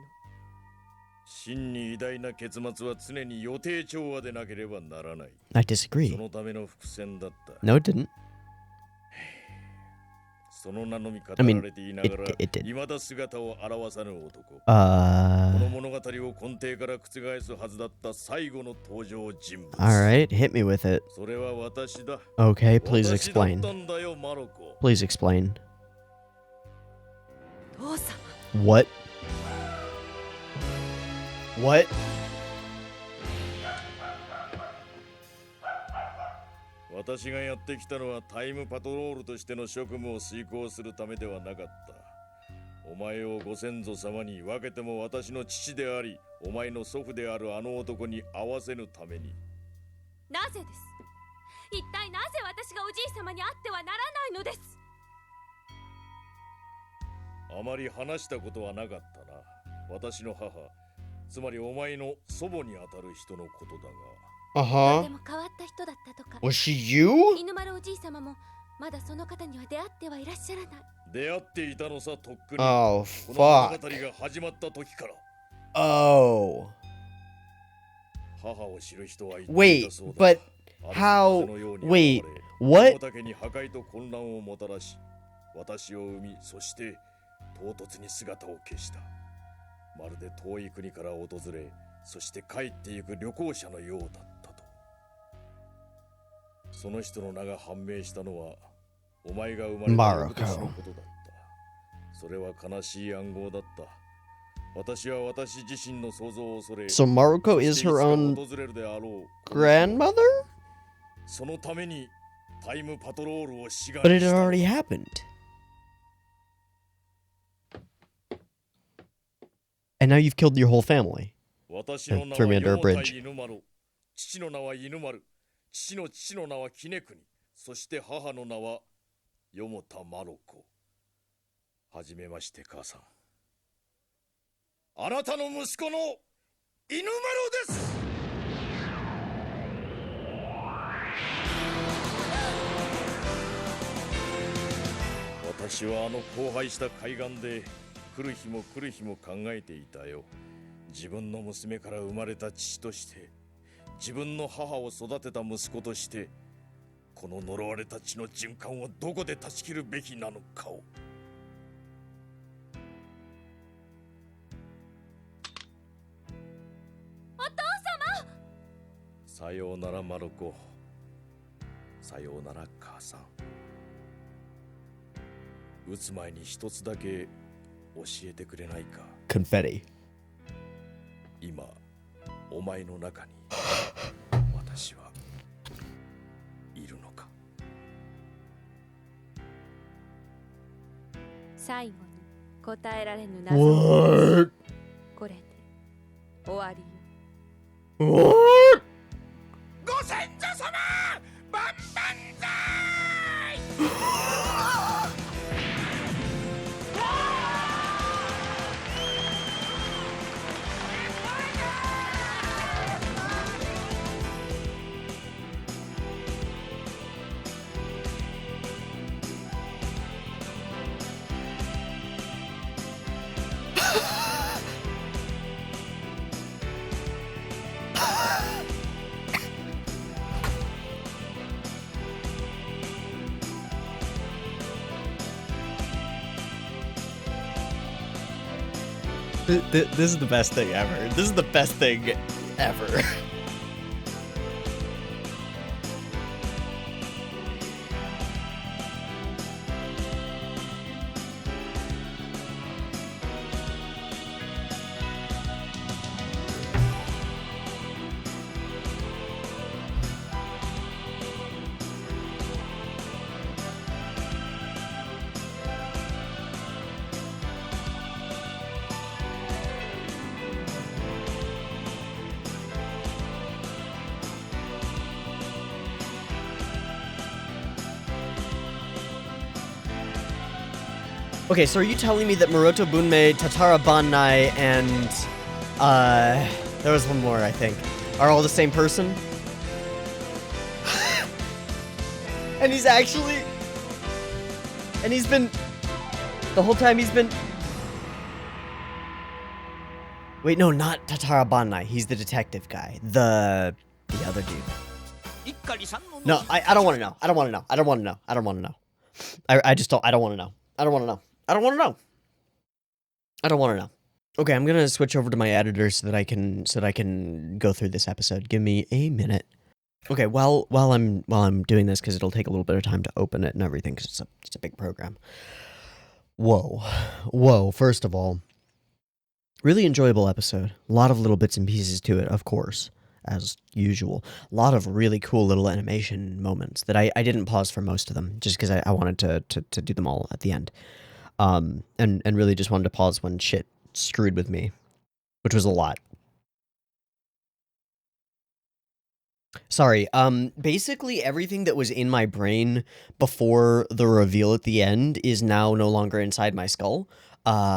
S8: 真に偉大な結末は常に予定調和でなければならない。
S1: I disagree.
S8: そのための伏線だった。
S1: No, it didn't.
S8: その名のみ語
S1: I mean,
S8: られていながら
S1: it did.
S8: 未だ姿を現さぬ男。この
S1: Uh.
S8: 物語を根底から覆すはずだった最後の登場人物。
S1: Alright, hit me with it.
S8: それは私だ。
S1: Okay, please
S8: 私だっ
S1: explain.
S8: たんだよ、マロコ。
S1: Please explain.
S3: 父様
S1: What? What?
S8: 私がやってきたのはタイムパトロールとしての職務を遂行するためではなかった。お前をご先祖様に分けても私の父であり、お前の祖父であるあの男に会わせぬために。
S6: なぜです。一体なぜ私がおじい様に会ってはならないのです。
S8: あまり話したことはなかったな。私の母、つまりお前の祖母にあたる人のことだが。
S6: と
S1: Uh-huh.
S6: ても変わった人だったとか。
S1: Was she you?
S6: 犬丸おじい様もまだその方には出会ってはいらっしゃらない。
S8: 出会っていたのさ、とっくに。
S1: Oh,
S8: この物
S1: fuck.
S8: 語が始まった時から。
S1: Oh.
S8: 母を知る人は言っていた
S1: Wait,
S8: そうだ。
S1: but
S8: ある
S1: how?
S8: 風のように
S1: Wait,
S8: 現れ
S1: what?
S8: この竹に破壊と混乱をもたらし、私を生み、そして唐突に姿を消した。まるで遠い国から訪れ、そして帰っていく旅行者のようだったと。その人の名が判明したのは、お前が生まれた翌年のことだった。それは悲しい暗号だった。私は私自身の想像を恐れ、
S1: So Maruko
S8: そし
S1: is
S8: ていつ
S1: her
S8: か
S1: own
S8: 訪れるであろう
S1: grandmother?
S8: そのためにタイムパトロールを志願
S1: But it
S8: し
S1: had
S8: た。
S1: already happened. And now you've killed your whole family.
S8: 私の名
S1: threw me
S8: は
S1: under a
S8: ヨモタ
S1: bridge.
S8: イ犬丸。父の名は犬丸。父の父の名はキネクニ。そして母の名はヨモタマロコ。はじめまして母さん。あなたの息子の犬丸です。私はあの荒廃した海岸で来る日も来る日も考えていたよ。自分の娘から生まれた父として、自分の母を育てた息子として、この呪われた血の循環をどこで断ち切るべきなのかを。
S6: お父様。
S8: さようならマロコ。さようなら母さん。撃つ前に一つだけ教えてくれないか。
S1: Confetti.
S8: 今お前の中に私はいるのか。
S6: 最後に答えられぬ謎を
S1: What?
S6: これで終わりよ。
S1: What?
S2: ご先祖様バンバンザ
S1: This is the best thing ever. This is the best thing ever. Okay, so are you telling me that Maroto Bunmei, Tatara Bannai, and there was one more, I think, are all the same person? And he's actually, and he's been, the whole time he's been, Wait, no, not Tatara Banai. He's the detective guy. The other dude. No, I don't want to know. I don't want to know. I don't want to know. I don't want to know. I just don't. I don't want to know. I don't want to know. I don't want to know. I don't want to know. Okay, I'm gonna switch over to my editor so that I can go through this episode. Give me a minute. Okay, while I'm doing this, because it'll take a little bit of time to open it and everything, because it's a big program. Whoa. First of all, really enjoyable episode. A lot of little bits and pieces to it, of course, as usual. A lot of really cool little animation moments that I didn't pause for most of them, just because I wanted to do them all at the end. And really just wanted to pause when shit screwed with me, which was a lot. Sorry, basically everything that was in my brain before the reveal at the end is now no longer inside my skull. I'm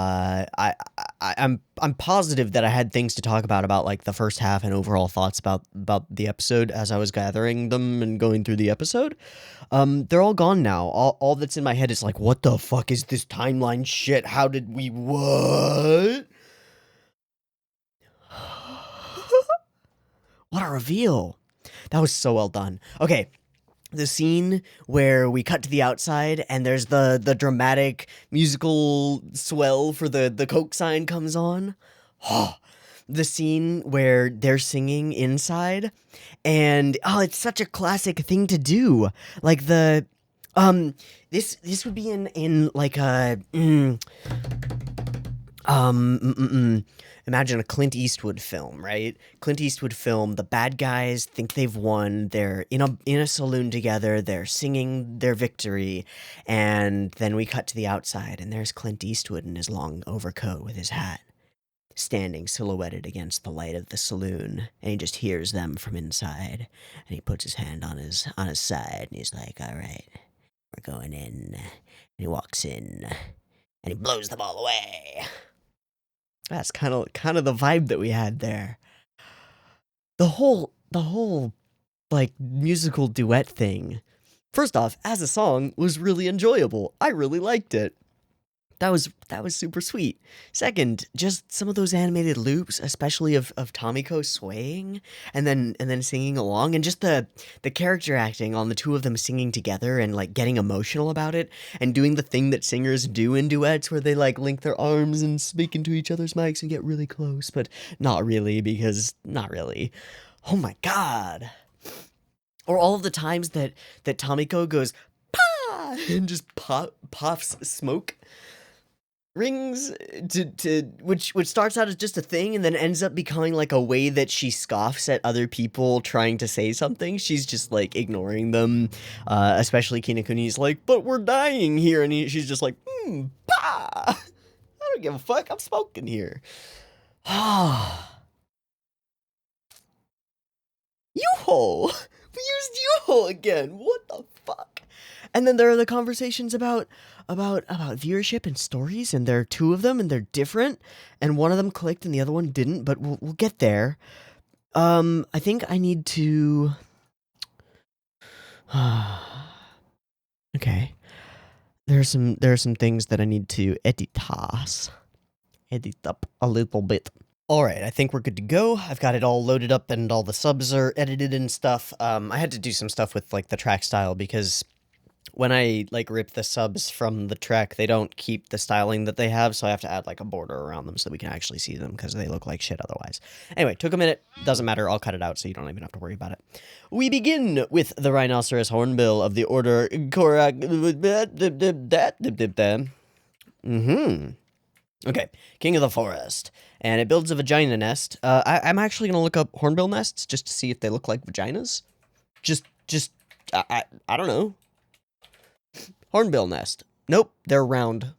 S1: positive that I had things to talk about like the first half and overall thoughts about the episode as I was gathering them and going through the episode. They're all gone now. All that's in my head is like, what the fuck is this timeline shit? How did we, what? What a reveal. That was so well done. Okay, the scene where we cut to the outside and there's the dramatic musical swell for the Coke sign comes on. Oh, the scene where they're singing inside, and it's such a classic thing to do. Like this would be in like a imagine a Clint Eastwood film, right? Clint Eastwood film, the bad guys think they've won, they're in a saloon together, they're singing their victory, and then we cut to the outside, and there's Clint Eastwood in his long overcoat with his hat, standing silhouetted against the light of the saloon, and he just hears them from inside, and he puts his hand on his side, and he's like, all right, we're going in, and he walks in, and he blows them all away. That's kind of the vibe that we had there. The whole like musical duet thing. First off, as a song, was really enjoyable. I really liked it. That was super sweet. Second, just some of those animated loops, especially of Tomiko swaying and then singing along, and just the character acting on the two of them singing together and like getting emotional about it and doing the thing that singers do in duets where they like link their arms and speak into each other's mics and get really close, but not really, because not really. Oh my god. Or all of the times that Tomiko goes "Pa!" and just puffs smoke rings to which starts out as just a thing and then ends up becoming like a way that she scoffs at other people trying to say something. She's just like ignoring them, especially Kinokuni's like, but we're dying here, and she's just like, bah! I don't give a fuck, I'm smoking here. Yuho! We used Yuho again, what the fuck? And then there are the conversations about viewership and stories, and there are two of them, and they're different, and one of them clicked and the other one didn't, but we'll get there. I think I need to... Okay. There are some things that I need to edit up a little bit. Alright, I think we're good to go. I've got it all loaded up and all the subs are edited and stuff. I had to do some stuff with like the track style because when I like rip the subs from the track, they don't keep the styling that they have, so I have to add like a border around them so that we can actually see them because they look like shit otherwise. Anyway, took a minute, doesn't matter, I'll cut it out so you don't even have to worry about it. We begin with the rhinoceros hornbill of the order Korak. Okay, king of the forest, and it builds a vagina nest. I'm actually gonna look up hornbill nests just to see if they look like vaginas. I don't know. Hornbill nest. Nope, they're round.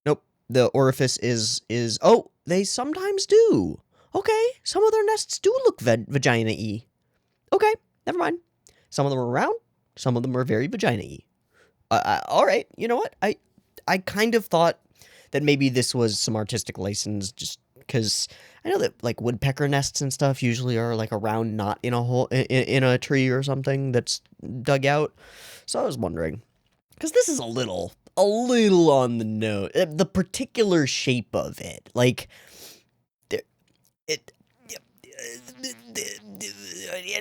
S1: Nope, the orifice is, oh, they sometimes do. Okay, some of their nests do look vagina-y. Okay, never mind. Some of them are round, some of them are very vagina-y. Alright, you know what? I kind of thought that maybe this was some artistic license, just because I know that like woodpecker nests and stuff usually are like a round knot in a hole in a tree or something that's dug out. So I was wondering, because this is a little on the nose. The particular shape of it, like it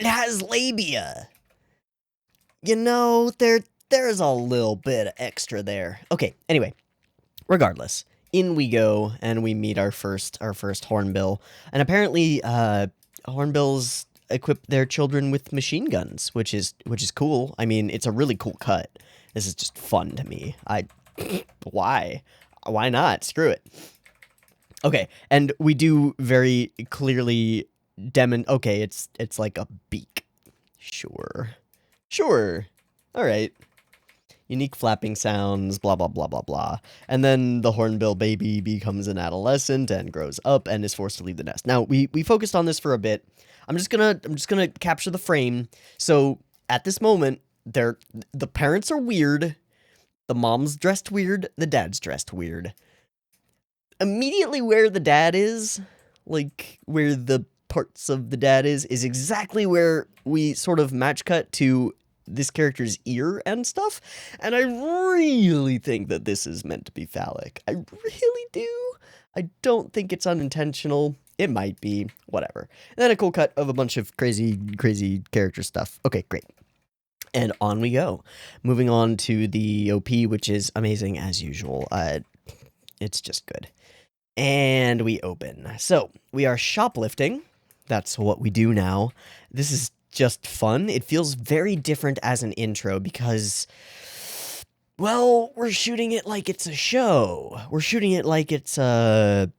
S1: has labia. You know, there's a little bit of extra there. Okay, anyway, regardless, in we go, and we meet our first hornbill, and apparently, hornbills equip their children with machine guns, which is cool. I mean, it's a really cool cut. This is just fun to me. Why not? Screw it. Okay, and we do very clearly okay, it's like a beak. Sure. All right. Unique flapping sounds, blah, blah, blah, blah, blah. And then the hornbill baby becomes an adolescent and grows up and is forced to leave the nest. Now, we focused on this for a bit. I'm just gonna capture the frame. So, at this moment, the parents are weird. The mom's dressed weird. The dad's dressed weird. Immediately where the dad is, like, where the parts of the dad is exactly where we sort of match cut to this character's ear and stuff, and I really think that this is meant to be phallic. I really do. I don't think it's unintentional. It might be, whatever. And then a cool cut of a bunch of crazy character stuff. Okay, great. And on we go. Moving on to the OP, which is amazing as usual. It's just good. And we open. So, we are shoplifting. That's what we do now. This is just fun. It feels very different as an intro because, well, we're shooting it like it's a show. We're shooting it like it's a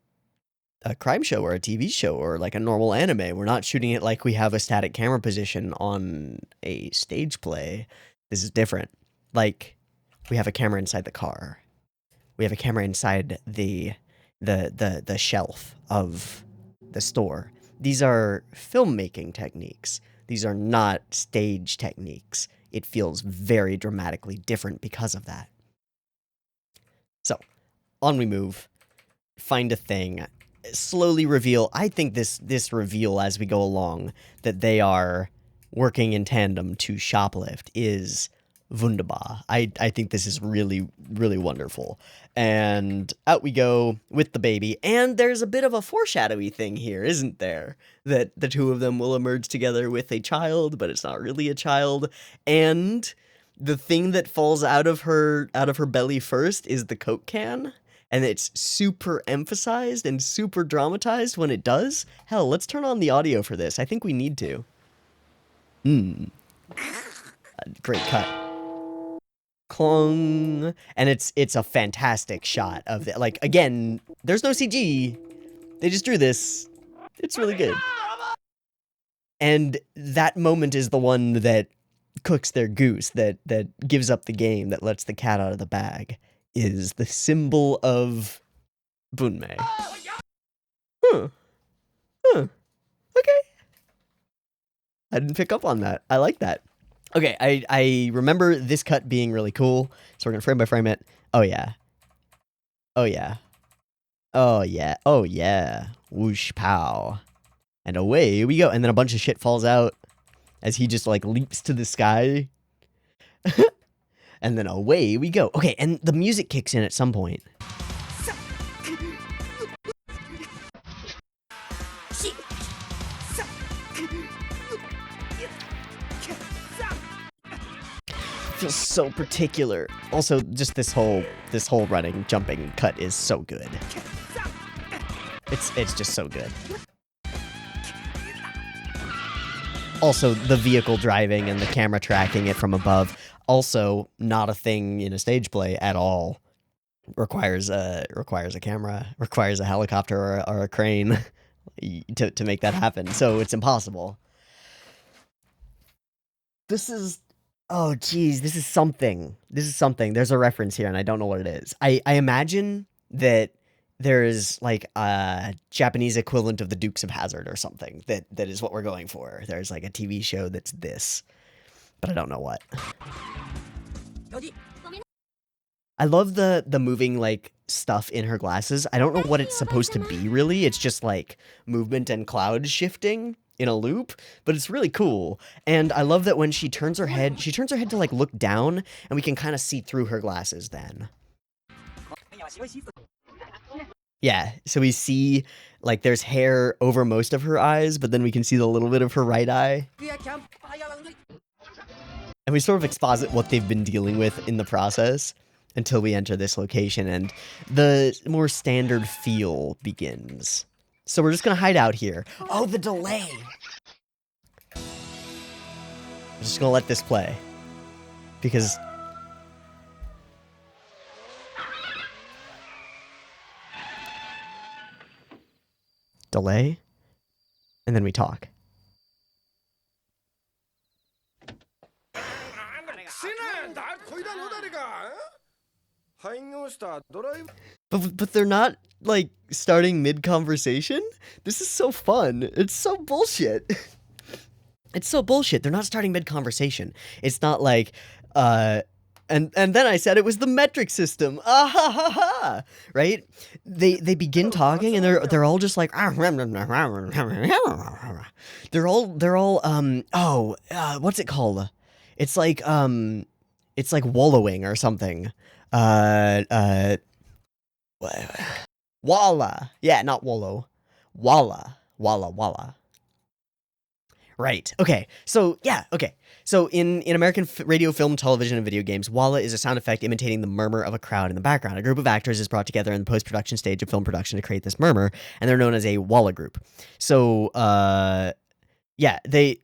S1: crime show or a TV show or like a normal anime. We're not shooting it like we have a static camera position on a stage play. This is different. Like, we have a camera inside the car. We have a camera inside the shelf of the store. These are filmmaking techniques. These are not stage techniques. It feels very dramatically different because of that. So, on we move. Find a thing. Slowly reveal. I think this reveal as we go along that they are working in tandem to shoplift is wunderbar. I think this is really, really wonderful. And out we go with the baby. And there's a bit of a foreshadowy thing here, isn't there? That the two of them will emerge together with a child, but it's not really a child. And the thing that falls out of her belly first is the Coke can. And it's super emphasized and super dramatized when it does. Hell, let's turn on the audio for this. I think we need to. Great cut. Clong. And it's a fantastic shot of it. Like, again, there's no CG. They just drew this. It's really good. And that moment is the one that cooks their goose, that gives up the game, that lets the cat out of the bag, is the symbol of Bunmei. Okay. I didn't pick up on that. I like that. Okay, I remember this cut being really cool, so we're gonna frame by frame it. Oh yeah. Whoosh, pow. And away we go. And then a bunch of shit falls out as he just like leaps to the sky. And then away we go. Okay, and the music kicks in at some point. Feels so particular. Also, just this whole running, jumping cut is so good. It's just so good. Also, the vehicle driving and the camera tracking it from above. Also, not a thing in a stage play at all. Requires a camera, requires a helicopter or a crane to make that happen. So it's impossible. Oh, geez, this is something. There's a reference here, and I don't know what it is. I imagine that there is, like, a Japanese equivalent of the Dukes of Hazzard or something that is what we're going for. There's, like, a TV show that's this, but I don't know what. I love the moving, like, stuff in her glasses. I don't know what it's supposed to be, really. It's just, like, movement and cloud shifting in a loop, but it's really cool. And I love that when she turns her head to like look down, and we can kind of see through her glasses then. Yeah, so we see, like, there's hair over most of her eyes, but then we can see the little bit of her right eye. And we sort of exposit what they've been dealing with in the process until we enter this location, and the more standard feel begins. So we're just gonna hide out here. Oh, the delay! I'm just gonna let this play. Because... delay, and then we talk. But they're not, like, starting mid-conversation? This is so fun. It's so bullshit. It's so bullshit. They're not starting mid-conversation. It's not like, and then I said it was the metric system. Ah ha ha ha! Right? They begin talking and they're all just like they're all what's it called? It's like wallowing or something. Walla. Yeah, not wallow. Walla. Right. Okay. So, yeah. Okay. So, in American radio, film, television, and video games, walla is a sound effect imitating the murmur of a crowd in the background. A group of actors is brought together in the post-production stage of film production to create this murmur, and they're known as a walla group. So, yeah, they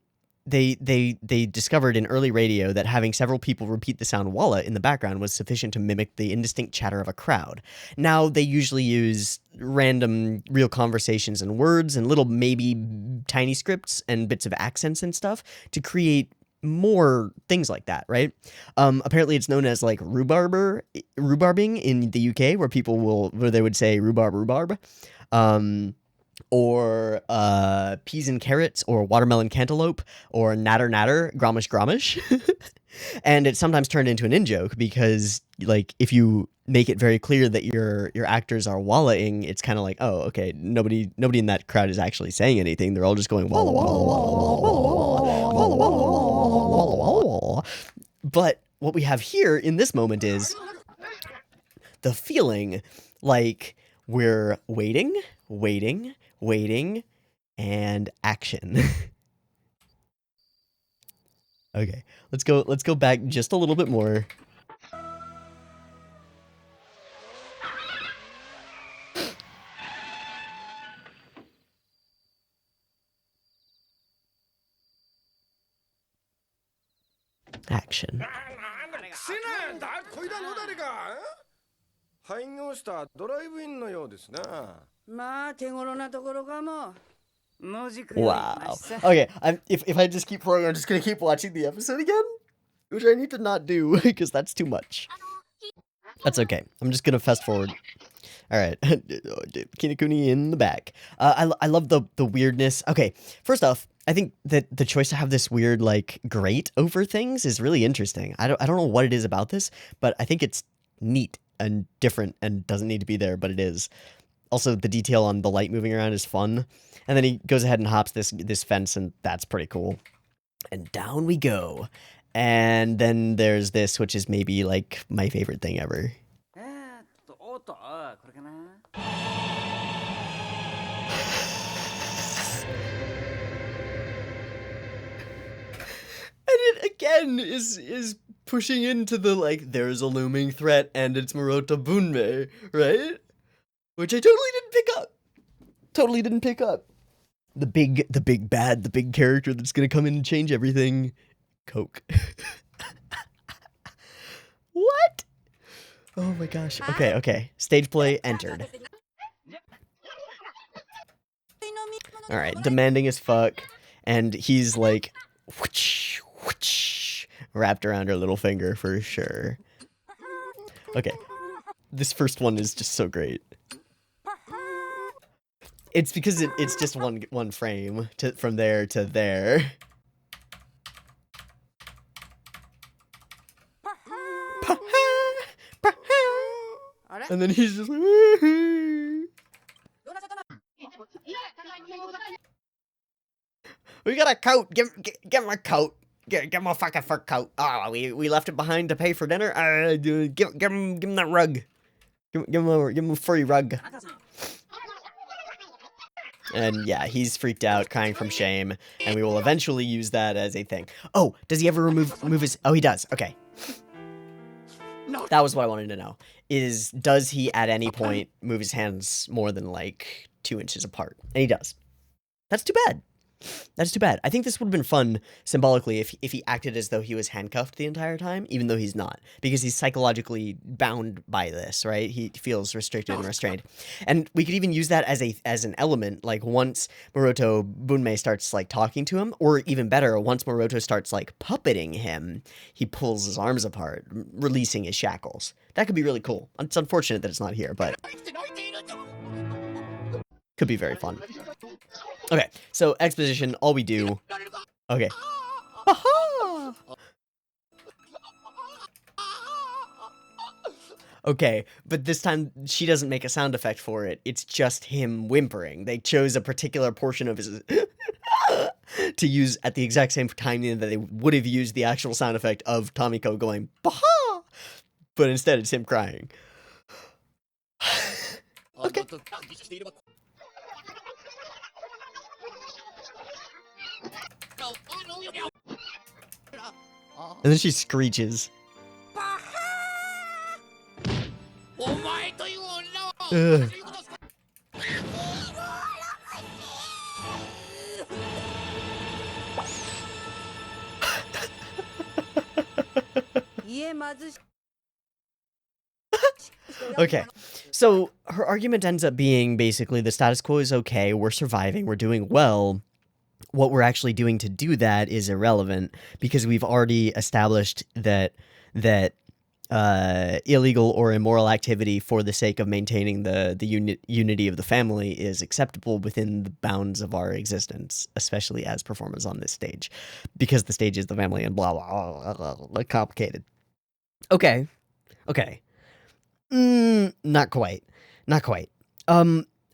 S1: discovered in early radio that having several people repeat the sound walla in the background was sufficient to mimic the indistinct chatter of a crowd. Now, they usually use random real conversations and words and little maybe tiny scripts and bits of accents and stuff to create more things like that, right? Apparently it's known as like rhubarbing in the UK, where they would say rhubarb. Or peas and carrots, or watermelon cantaloupe, or natter, gromish. And it's sometimes turned into an in-joke because, like, if you make it very clear that your actors are wallahing, it's kind of like, oh, okay, nobody in that crowd is actually saying anything. They're all just going walla walla walla walla walla walla. But what we have here in this moment is the feeling like we're waiting, and action. Okay, let's go back just a little bit more. Action. Wow. Okay, if I just keep playing, I'm just gonna keep watching the episode again, which I need to not do because that's too much. That's okay. I'm just gonna fast forward. All right, Kinokuni in the back. I love the weirdness. Okay, first off, I think that the choice to have this weird like grate over things is really interesting. I don't know what it is about this, but I think it's neat and different and doesn't need to be there, but it is. Also, the detail on the light moving around is fun. And then he goes ahead and hops this fence, and that's pretty cool. And down we go. And then there's this, which is maybe like my favorite thing ever. And it again is pushing into the like there's a looming threat and it's Murata Bunmei, right? Which I totally didn't pick up. The big bad, the big character that's gonna come in and change everything. Coke. What? Oh my gosh. Okay. Stage play entered. Alright, demanding as fuck. And he's like whoosh, whoosh, wrapped around her little finger for sure. Okay. This first one is just so great. It's because it's just one frame from there to there. And then he's just like, we got a coat. Give him a coat. Give him a fucking fur coat. Oh, we left it behind to pay for dinner. Give him that rug. Give him a free rug. And yeah, he's freaked out, crying from shame, and we will eventually use that as a thing. Oh, does he ever remove his... Oh, he does. Okay. That was what I wanted to know. Does he at any point move his hands more than like 2 inches apart? And he does. That's too bad. That's too bad. I think this would have been fun symbolically if he acted as though he was handcuffed the entire time, even though he's not, because he's psychologically bound by this, right? He feels restricted and restrained. And we could even use that as an element, like once Moroto Bunmei starts like talking to him, or even better, once Moroto starts like puppeting him, he pulls his arms apart, releasing his shackles. That could be really cool. It's unfortunate that it's not here, but could be very fun. Okay, so exposition, all we do... Okay. Aha! Okay, but this time she doesn't make a sound effect for it. It's just him whimpering. They chose a particular portion of his... to use at the exact same time that they would have used the actual sound effect of Tomiko going, Baha! But instead it's him crying. Okay. And then she screeches. Ugh. Okay, so her argument ends up being basically the status quo is okay, we're surviving, we're doing well. What we're actually doing to do that is irrelevant because we've already established that illegal or immoral activity for the sake of maintaining the unity of the family is acceptable within the bounds of our existence, especially as performers on this stage, because the stage is the family and blah blah blah, blah complicated. Okay. Not quite.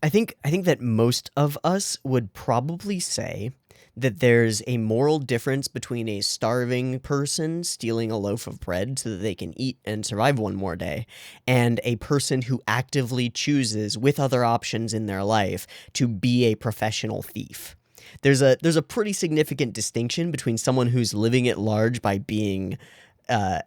S1: I think that most of us would probably say that there's a moral difference between a starving person stealing a loaf of bread so that they can eat and survive one more day, and a person who actively chooses, with other options in their life, to be a professional thief. There's a pretty significant distinction between someone who's living at large by being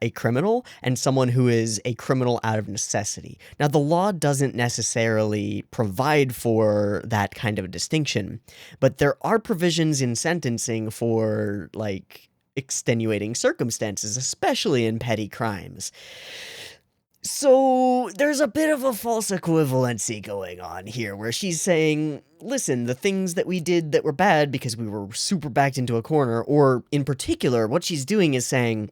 S1: a criminal and someone who is a criminal out of necessity. Now, the law doesn't necessarily provide for that kind of a distinction, but there are provisions in sentencing for, like, extenuating circumstances, especially in petty crimes. So there's a bit of a false equivalency going on here where she's saying, listen, the things that we did that were bad because we were super backed into a corner, or in particular, what she's doing is saying,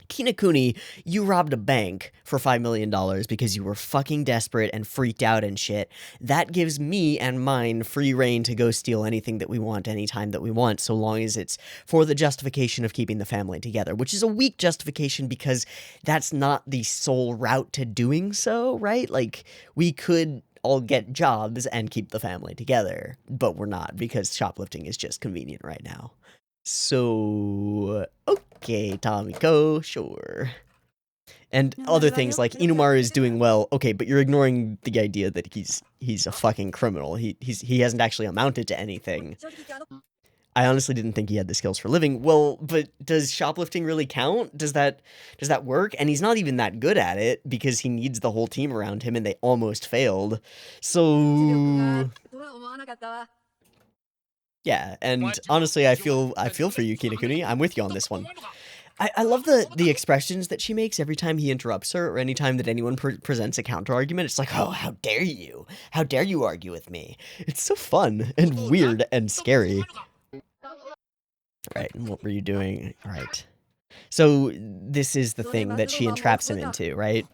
S1: Kinokuni, you robbed a bank for $5 million because you were fucking desperate and freaked out and shit. That gives me and mine free reign to go steal anything that we want anytime that we want, so long as it's for the justification of keeping the family together, which is a weak justification because that's not the sole route to doing so, right? Like, we could all get jobs and keep the family together, but we're not because shoplifting is just convenient right now. So, okay, Tomiko, sure. And other things like Inumaru is doing well, okay, but you're ignoring the idea that he's a fucking criminal. He hasn't actually amounted to anything. I honestly didn't think he had the skills for living. Well, but does shoplifting really count? Does that work? And he's not even that good at it because he needs the whole team around him and they almost failed. So yeah, and honestly, I feel for you, Kinokuni. I'm with you on this one. I love the expressions that she makes every time he interrupts her, or any time that anyone presents a counter argument. It's like, oh, how dare you? How dare you argue with me? It's so fun and weird and scary. Right, and what were you doing? Right. So this is the thing that she entraps him into, right?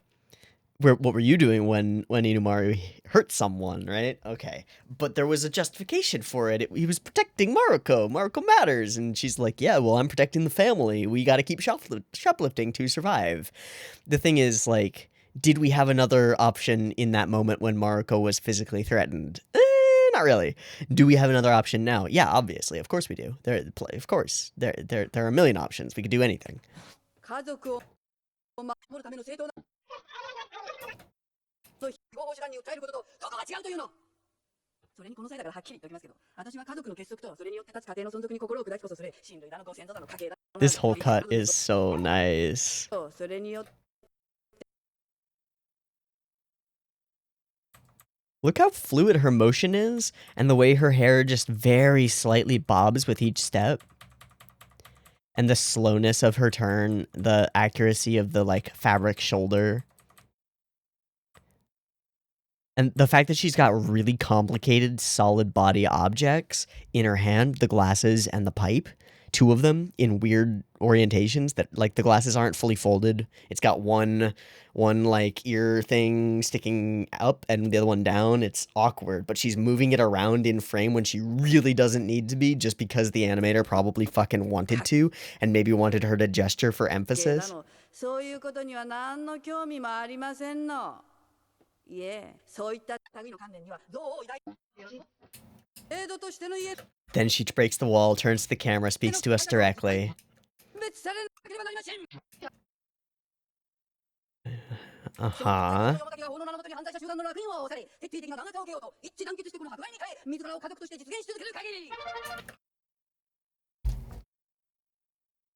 S1: What were you doing when Inumaru hurt someone, right? Okay. But there was a justification for it. He was protecting Maruko. Maruko matters. And she's like, yeah, well, I'm protecting the family. We got to keep shoplifting to survive. The thing is, like, did we have another option in that moment when Maruko was physically threatened? Not really. Do we have another option now? Yeah, obviously. Of course we do. Of course. There are a million options. We could do anything. This whole cut is so nice. Look how fluid her motion is, and the way her hair just very slightly bobs with each step. And the slowness of her turn, the accuracy of the, like, fabric shoulder. And the fact that she's got really complicated, solid body objects in her hand, the glasses and the pipe, two of them in weird orientations that, like, the glasses aren't fully folded. It's got one like ear thing sticking up and the other one down. It's awkward, but she's moving it around in frame when she really doesn't need to be, just because the animator probably fucking wanted to and maybe wanted her to gesture for emphasis. Then she breaks the wall, turns to the camera, speaks to us directly. Uh-huh.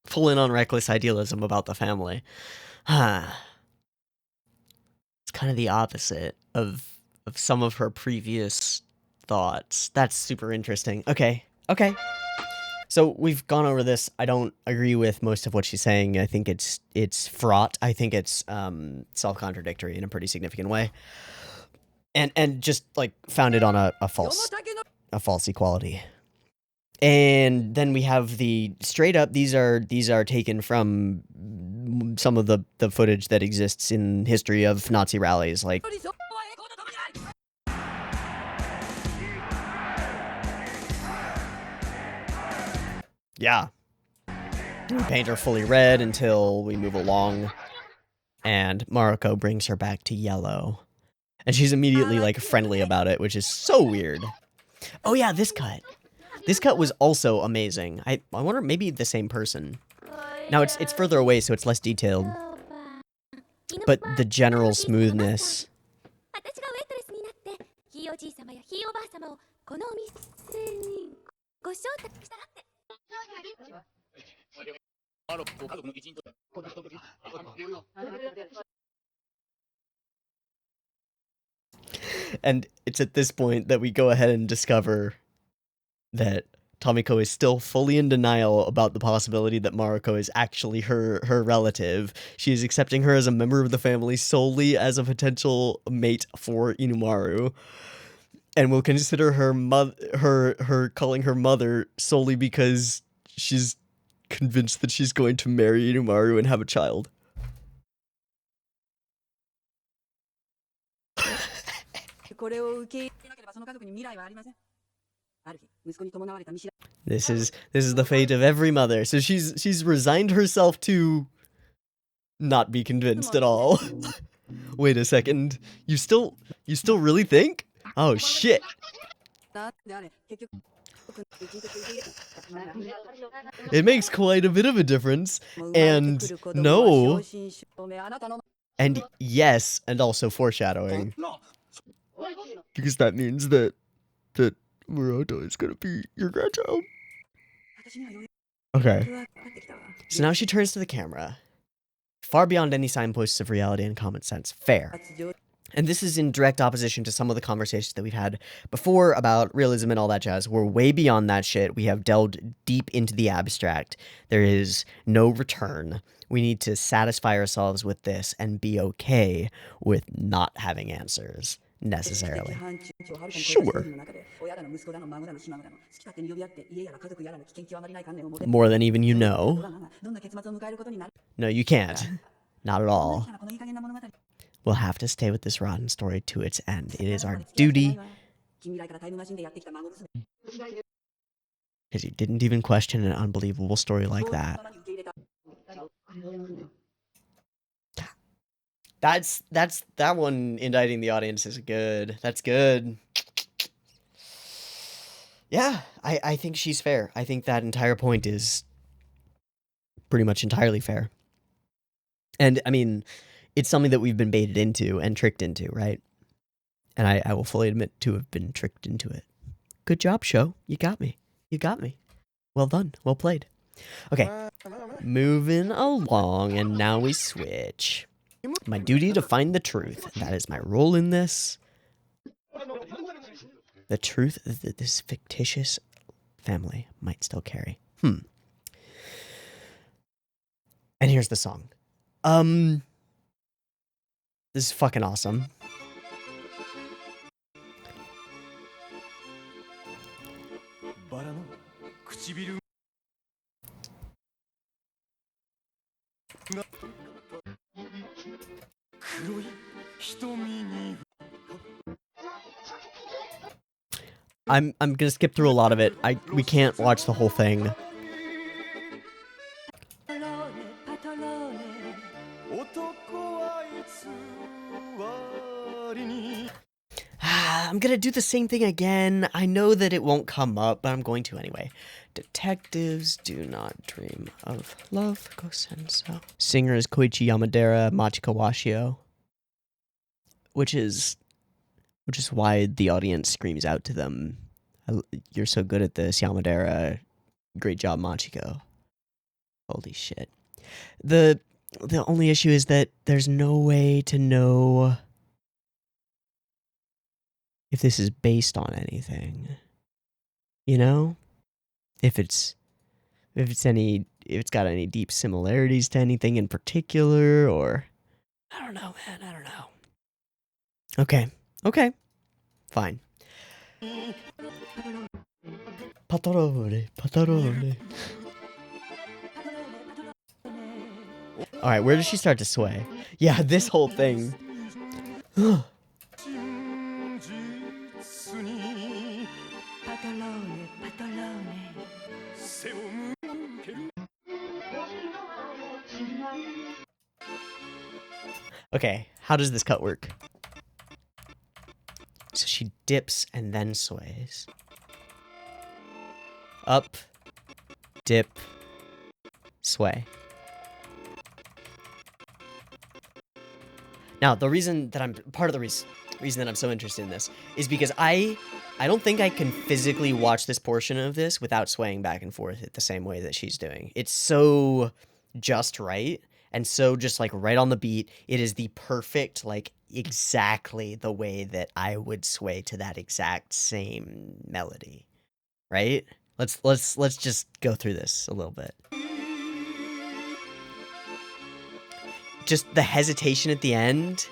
S1: Full in on reckless idealism about the family. It's kind of the opposite of some of her previous thoughts. That's super interesting. Okay. So we've gone over this. I don't agree with most of what she's saying. I think it's fraught. I think it's self-contradictory in a pretty significant way. And just like founded on a false equality. And then we have the straight up, these are taken from some of the footage that exists in history of Nazi rallies, like yeah. We paint her fully red until we move along, and Mariko brings her back to yellow. And she's immediately, like, friendly about it, which is so weird. Oh yeah, this cut. This cut was also amazing. I wonder, maybe the same person. Now, it's further away, so it's less detailed. But the general smoothness. And it's at this point that we go ahead and discover that Tomiko is still fully in denial about the possibility that Mariko is actually her relative. She is accepting her as a member of the family solely as a potential mate for Inumaru, and will consider her calling her mother solely because she's convinced that she's going to marry Inumaru and have a child. This is the fate of every mother. So she's resigned herself to not be convinced at all. Wait a second. You still really think? Oh shit. It makes quite a bit of a difference. And no. And yes, and also foreshadowing. Because that means that Murata is gonna be your grandchild. Okay. So now she turns to the camera. Far beyond any signposts of reality and common sense. Fair. And this is in direct opposition to some of the conversations that we've had before about realism and all that jazz. We're way beyond that shit. We have delved deep into the abstract. There is no return. We need to satisfy ourselves with this and be okay with not having answers. Necessarily. Sure. More than even you know. No, you can't. Not at all. We'll have to stay with this rotten story to its end. It is our duty. Because you didn't even question an unbelievable story like that. That one, indicting the audience, is good. That's good. Yeah, I think she's fair. I think that entire point is pretty much entirely fair. And, I mean, it's something that we've been baited into and tricked into, right? And I will fully admit to have been tricked into it. Good job, show. You got me. You got me. Well done. Well played. Okay. Moving along, and now we switch. My duty to find the truth. That is my role in this. The truth that this fictitious family might still carry. And here's the song. This is fucking awesome. I'm gonna skip through a lot of it. We can't watch the whole thing. I'm gonna do the same thing again. I know that it won't come up, but I'm going to anyway. Detectives do not dream of love. Gosenzo. Singer is Koichi Yamadera, Machiko Washio. Which is why the audience screams out to them, "You're so good at this, Yamadera. Great job, Machiko." Holy shit. The only issue is that there's no way to know if this is based on anything. You know? If it's got any deep similarities to anything in particular, or I don't know, man. I don't know. Okay. Fine. Patarole. Alright, where does she start to sway? Yeah, this whole thing. Okay, how does this cut work? So she dips and then sways. Up, dip, sway. Now, the reason that reason that I'm so interested in this is because I don't think I can physically watch this portion of this without swaying back and forth the same way that she's doing. It's so just right and so just like right on the beat. It is the perfect, like exactly the way that I would sway to that exact same melody. Right? Let's just go through this a little bit. Just the hesitation at the end.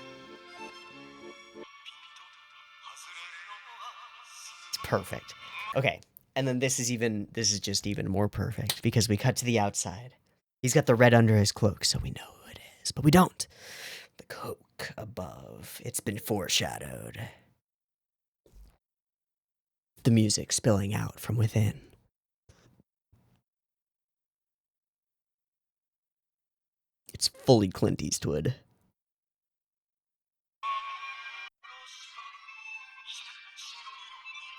S1: It's perfect. Okay, and then this is just even more perfect because we cut to the outside. He's got the red under his cloak, so we know who it is, but we don't. The coke above. It's been foreshadowed. The music spilling out from within. It's fully Clint Eastwood.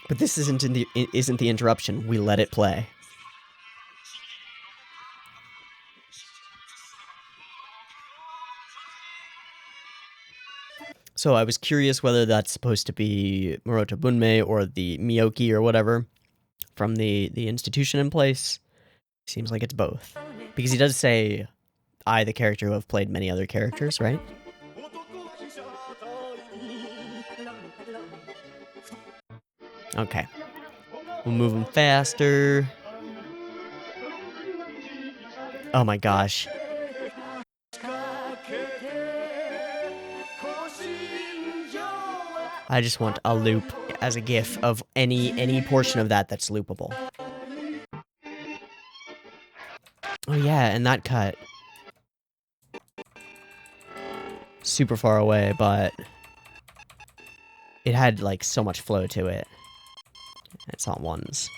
S1: But this isn't the interruption. We let it play. So I was curious whether that's supposed to be Moroto Bunmei or the Miyoki or whatever from the institution in place. Seems like it's both. Because he does say, I, the character who have played many other characters, right? Okay. We'll move him faster. Oh my gosh. I just want a loop as a GIF of any portion of that's loopable. Oh yeah, and that cut. Super far away, but it had like so much flow to it. It's on ones.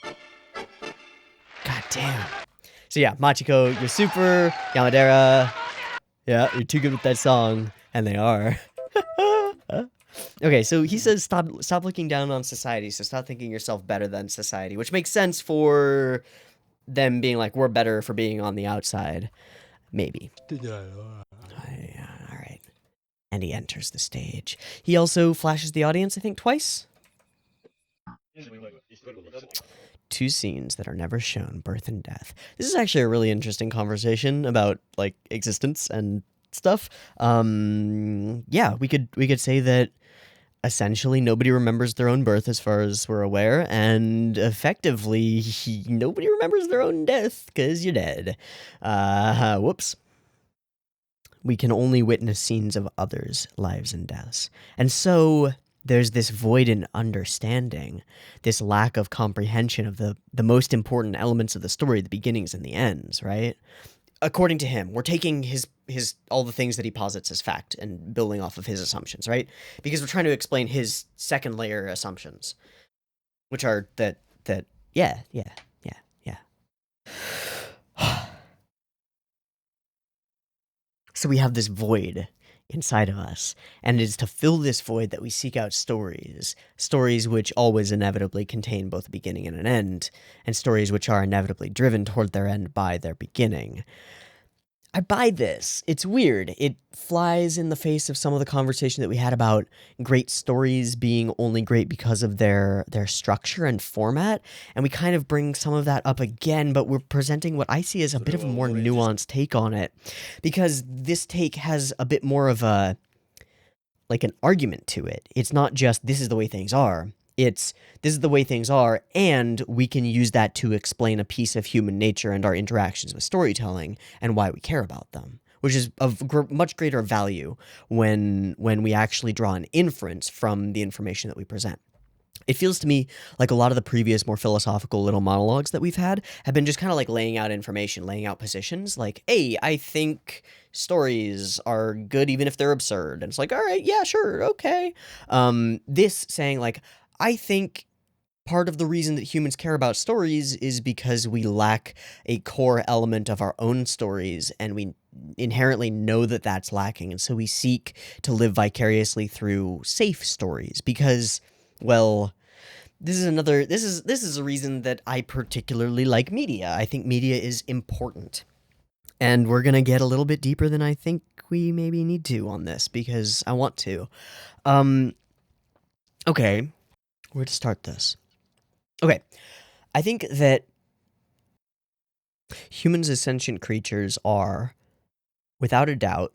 S1: God damn. So yeah, Machiko, you're super. Yamadera, yeah, you're too good with that song. And they are. Okay, so he says stop looking down on society, so stop thinking yourself better than society, which makes sense for them being like, we're better for being on the outside. Maybe. Yeah, alright. And he enters the stage. He also flashes the audience, I think, twice. 2 scenes that are never shown, birth and death. This is actually a really interesting conversation about, like, existence and stuff. Yeah, we could say that essentially nobody remembers their own birth as far as we're aware, and effectively nobody remembers their own death because you're dead. Whoops. We can only witness scenes of others' lives and deaths. And so there's this void in understanding, this lack of comprehension of the most important elements of the story, the beginnings and the ends, right? According to him, we're taking his all the things that he posits as fact and building off of his assumptions, right? Because we're trying to explain his second layer assumptions, which are that yeah. So we have this void inside of us, and it is to fill this void that we seek out stories which always inevitably contain both a beginning and an end, and stories which are inevitably driven toward their end by their beginning. I buy this. It's weird. It flies in the face of some of the conversation that we had about great stories being only great because of their structure and format, and we kind of bring some of that up again, but we're presenting what I see as a bit of a more nuanced take on it, because this take has a bit more of a, like, an argument to it. It's not just, this is the way things are. It's, this is the way things are, and we can use that to explain a piece of human nature and our interactions with storytelling and why we care about them, which is of much greater value when we actually draw an inference from the information that we present. It feels to me like a lot of the previous more philosophical little monologues that we've had have been just kind of like laying out information, laying out positions, like, hey, I think stories are good even if they're absurd. And it's like, all right, yeah, sure, okay. This saying, like, I think part of the reason that humans care about stories is because we lack a core element of our own stories, and we inherently know that that's lacking, and so we seek to live vicariously through safe stories because, well, this is a reason that I particularly like media. I think media is important. And we're going to get a little bit deeper than I think we maybe need to on this because I want to. Okay. Where to start this? Okay, I think that humans as sentient creatures are, without a doubt,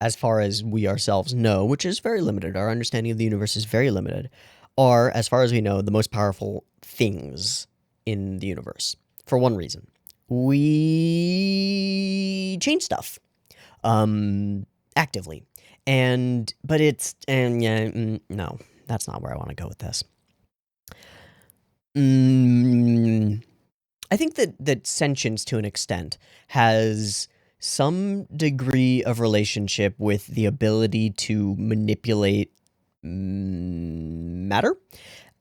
S1: as far as we ourselves know, which is very limited, our understanding of the universe is very limited, are, as far as we know, the most powerful things in the universe. For one reason. We change stuff. Actively. No, that's not where I want to go with this. I think that sentience, to an extent, has some degree of relationship with the ability to manipulate matter,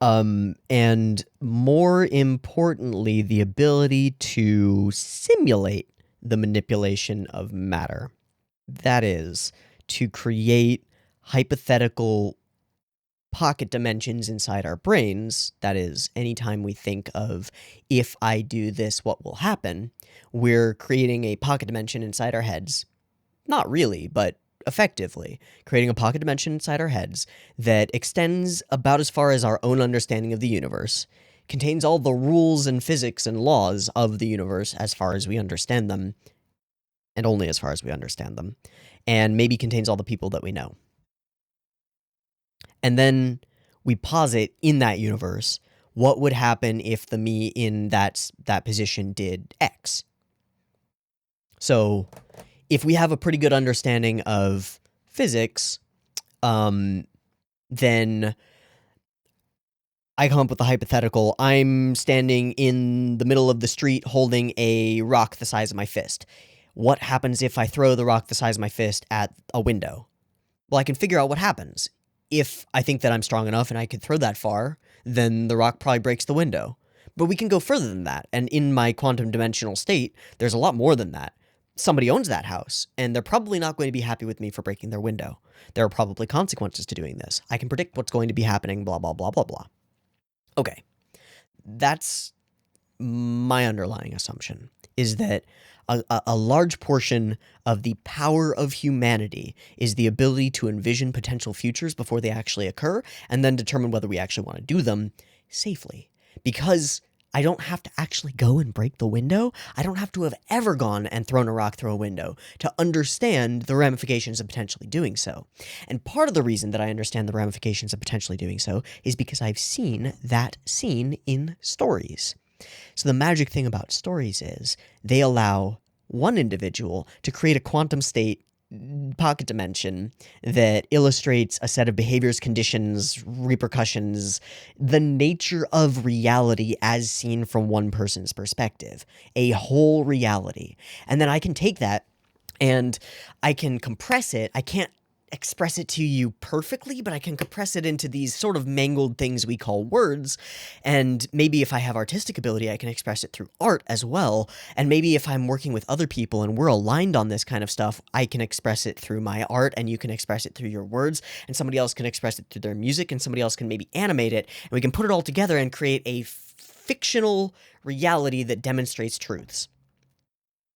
S1: and more importantly, the ability to simulate the manipulation of matter. That is, to create hypothetical pocket dimensions inside our brains. That is, anytime we think of, if I do this, what will happen, we're creating a pocket dimension inside our heads. Not really, but effectively creating a pocket dimension inside our heads that extends about as far as our own understanding of the universe, contains all the rules and physics and laws of the universe as far as we understand them, and only as far as we understand them, and maybe contains all the people that we know. And then we posit in that universe what would happen if the me in that position did X. So if we have a pretty good understanding of physics, then I come up with a hypothetical. I'm standing in the middle of the street holding a rock the size of my fist. What happens if I throw the rock the size of my fist at a window? Well, I can figure out what happens. If I think that I'm strong enough and I could throw that far, then the rock probably breaks the window. But we can go further than that, and in my quantum dimensional state, there's a lot more than that. Somebody owns that house, and they're probably not going to be happy with me for breaking their window. There are probably consequences to doing this. I can predict what's going to be happening, blah, blah, blah, blah, blah. Okay. That's my underlying assumption is that a large portion of the power of humanity is the ability to envision potential futures before they actually occur and then determine whether we actually want to do them safely. Because I don't have to actually go and break the window. I don't have to have ever gone and thrown a rock through a window to understand the ramifications of potentially doing so. And part of the reason that I understand the ramifications of potentially doing so is because I've seen that scene in stories. So the magic thing about stories is they allow one individual to create a quantum state pocket dimension that illustrates a set of behaviors, conditions, repercussions, the nature of reality as seen from one person's perspective, a whole reality. And then I can take that and I can compress it. I can't express it to you perfectly, but I can compress it into these sort of mangled things we call words. And maybe if I have artistic ability, I can express it through art as well. And maybe if I'm working with other people and we're aligned on this kind of stuff, I can express it through my art and you can express it through your words and somebody else can express it through their music and somebody else can maybe animate it and we can put it all together and create a fictional reality that demonstrates truths,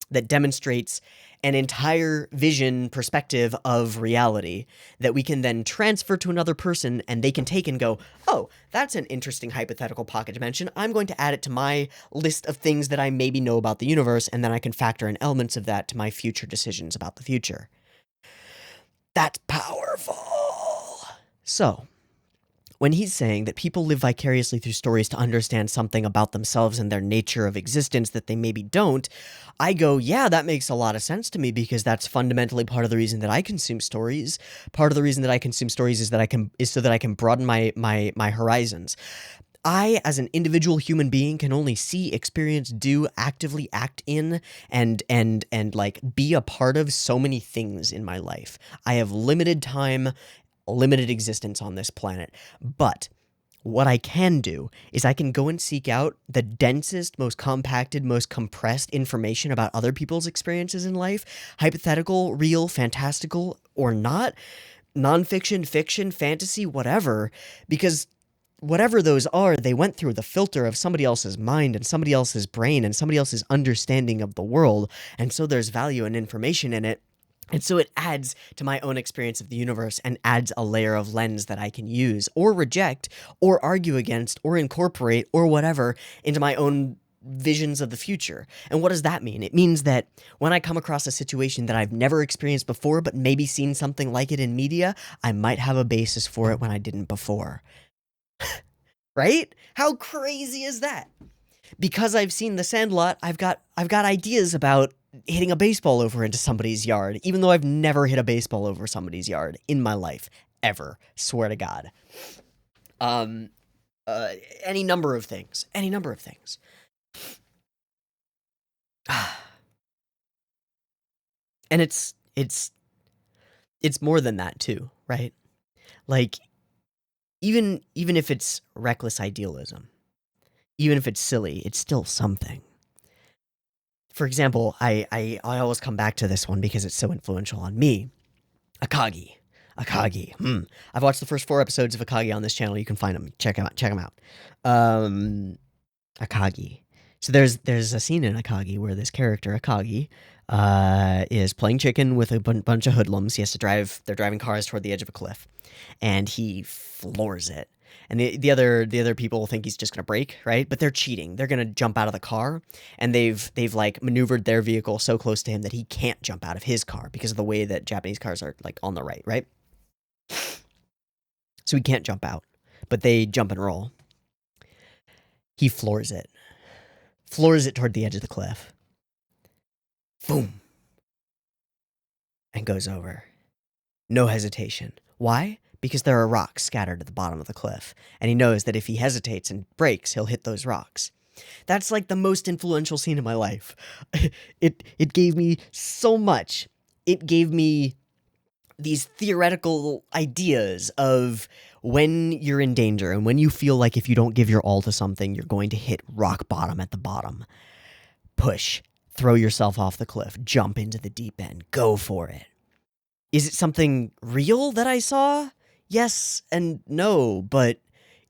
S1: that demonstrates an entire vision perspective of reality that we can then transfer to another person and they can take and go, oh, that's an interesting hypothetical pocket dimension. I'm going to add it to my list of things that I maybe know about the universe, and then I can factor in elements of that to my future decisions about the future. That's powerful. So, when he's saying that people live vicariously through stories to understand something about themselves and their nature of existence that they maybe don't, I go, yeah, that makes a lot of sense to me because that's fundamentally part of the reason that I consume stories. Part of the reason that I consume stories is so that I can broaden my horizons. I, as an individual human being, can only see, experience, do, actively act in, and like be a part of so many things in my life. I have limited time, limited existence on this planet, but what I can do is I can go and seek out the densest, most compacted, most compressed information about other people's experiences in life, hypothetical, real, fantastical, or not, nonfiction, fiction, fantasy, whatever, because whatever those are, they went through the filter of somebody else's mind and somebody else's brain and somebody else's understanding of the world, and so there's value and information in it. And so it adds to my own experience of the universe and adds a layer of lens that I can use or reject or argue against or incorporate or whatever into my own visions of the future. And what does that mean? It means that when I come across a situation that I've never experienced before but maybe seen something like it in media, I might have a basis for it when I didn't before. Right? How crazy is that? Because I've seen The Sandlot, I've got ideas about hitting a baseball over into somebody's yard, even though I've never hit a baseball over somebody's yard in my life, ever. Swear to God. Any number of things. And it's more than that too, right? Like, even if it's reckless idealism, even if it's silly, it's still something. For example, I always come back to this one because it's so influential on me. Akagi. I've watched the first 4 episodes of Akagi on this channel. You can find them. Check them out. Akagi. So there's a scene in Akagi where this character, Akagi, is playing chicken with a bunch of hoodlums. He has to they're driving cars toward the edge of a cliff, and he floors it. And the other people think he's just gonna brake, right? But they're cheating. They're gonna jump out of the car, and they've like maneuvered their vehicle so close to him that he can't jump out of his car because of the way that Japanese cars are like on the right? So he can't jump out, but they jump and roll. He floors it toward the edge of the cliff. Boom. And goes over. No hesitation. Why? Because there are rocks scattered at the bottom of the cliff, and he knows that if he hesitates and brakes, he'll hit those rocks. That's like the most influential scene in my life. It gave me so much. It gave me these theoretical ideas of when you're in danger and when you feel like if you don't give your all to something, you're going to hit rock bottom at the bottom. Push. Throw yourself off the cliff. Jump into the deep end. Go for it. Is it something real that I saw? Yes and no, but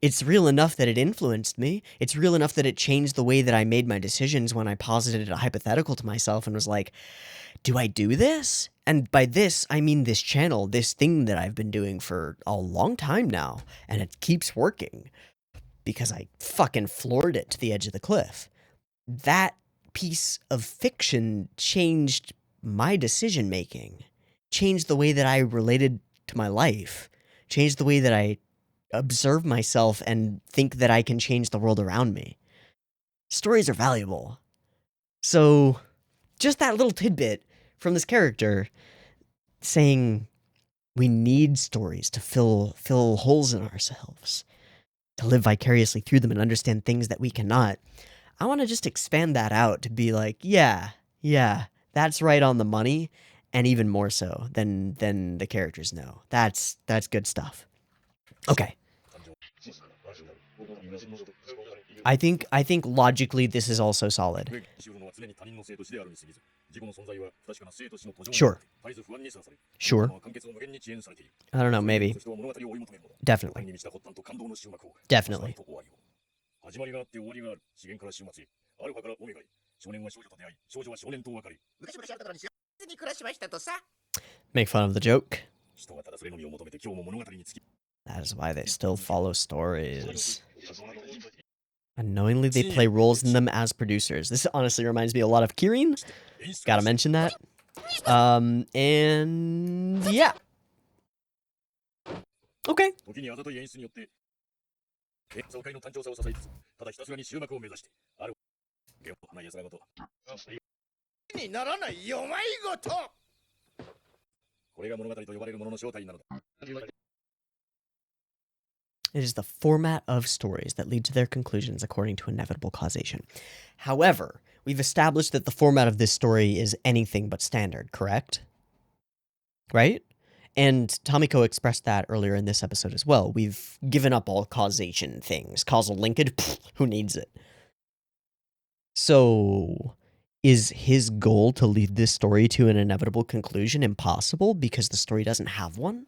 S1: It's real enough that it influenced me. It's real enough that it changed the way that I made my decisions when I posited a hypothetical to myself and was like, do I do this? And by this, I mean this channel, this thing that I've been doing for a long time now, and it keeps working because I fucking floored it to the edge of the cliff. That piece of fiction changed my decision making, changed the way that I related to my life, changed the way that I observe myself and think that I can change the world around me. Stories are valuable. So, just that little tidbit from this character saying we need stories to fill holes in ourselves, to live vicariously through them and understand things that we cannot. I want to just expand that out to be like, yeah, that's right on the money, and even more so than the characters know. That's good stuff. Okay. I think logically this is also solid. Sure. I don't know, maybe. Definitely. Make fun of the joke. That is why they still follow stories. Unknowingly, they play roles in them as producers. This honestly reminds me a lot of Kirin. Gotta mention that. And yeah. Okay. It is the format of stories that lead to their conclusions according to inevitable causation. However, we've established that the format of this story is anything but standard, correct? Right? And Tomiko expressed that earlier in this episode as well. We've given up all causation things. Causal linkage, pfft, who needs it? So, is his goal to lead this story to an inevitable conclusion impossible because the story doesn't have one?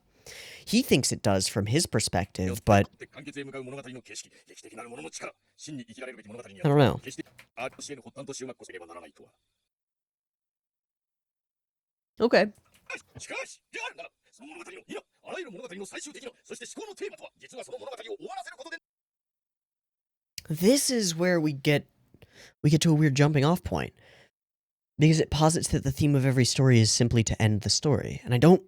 S1: He thinks it does from his perspective, but I don't know. Okay. This is where we get to a weird jumping off point. Because it posits that the theme of every story is simply to end the story. And I don't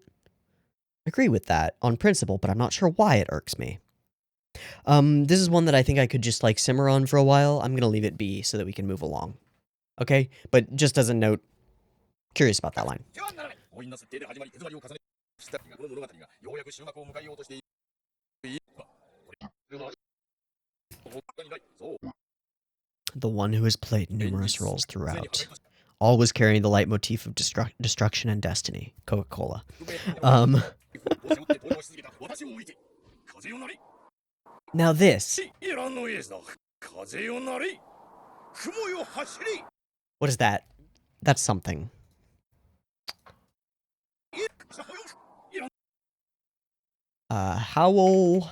S1: agree with that on principle, but I'm not sure why it irks me. This is one that I think I could just like simmer on for a while. I'm going to leave it be so that we can move along. Okay? But just as a note, curious about that line. The one who has played numerous roles throughout. Always carrying the leitmotif of destruction and destiny. Coca-Cola. Now this. What is that? That's something. Howl,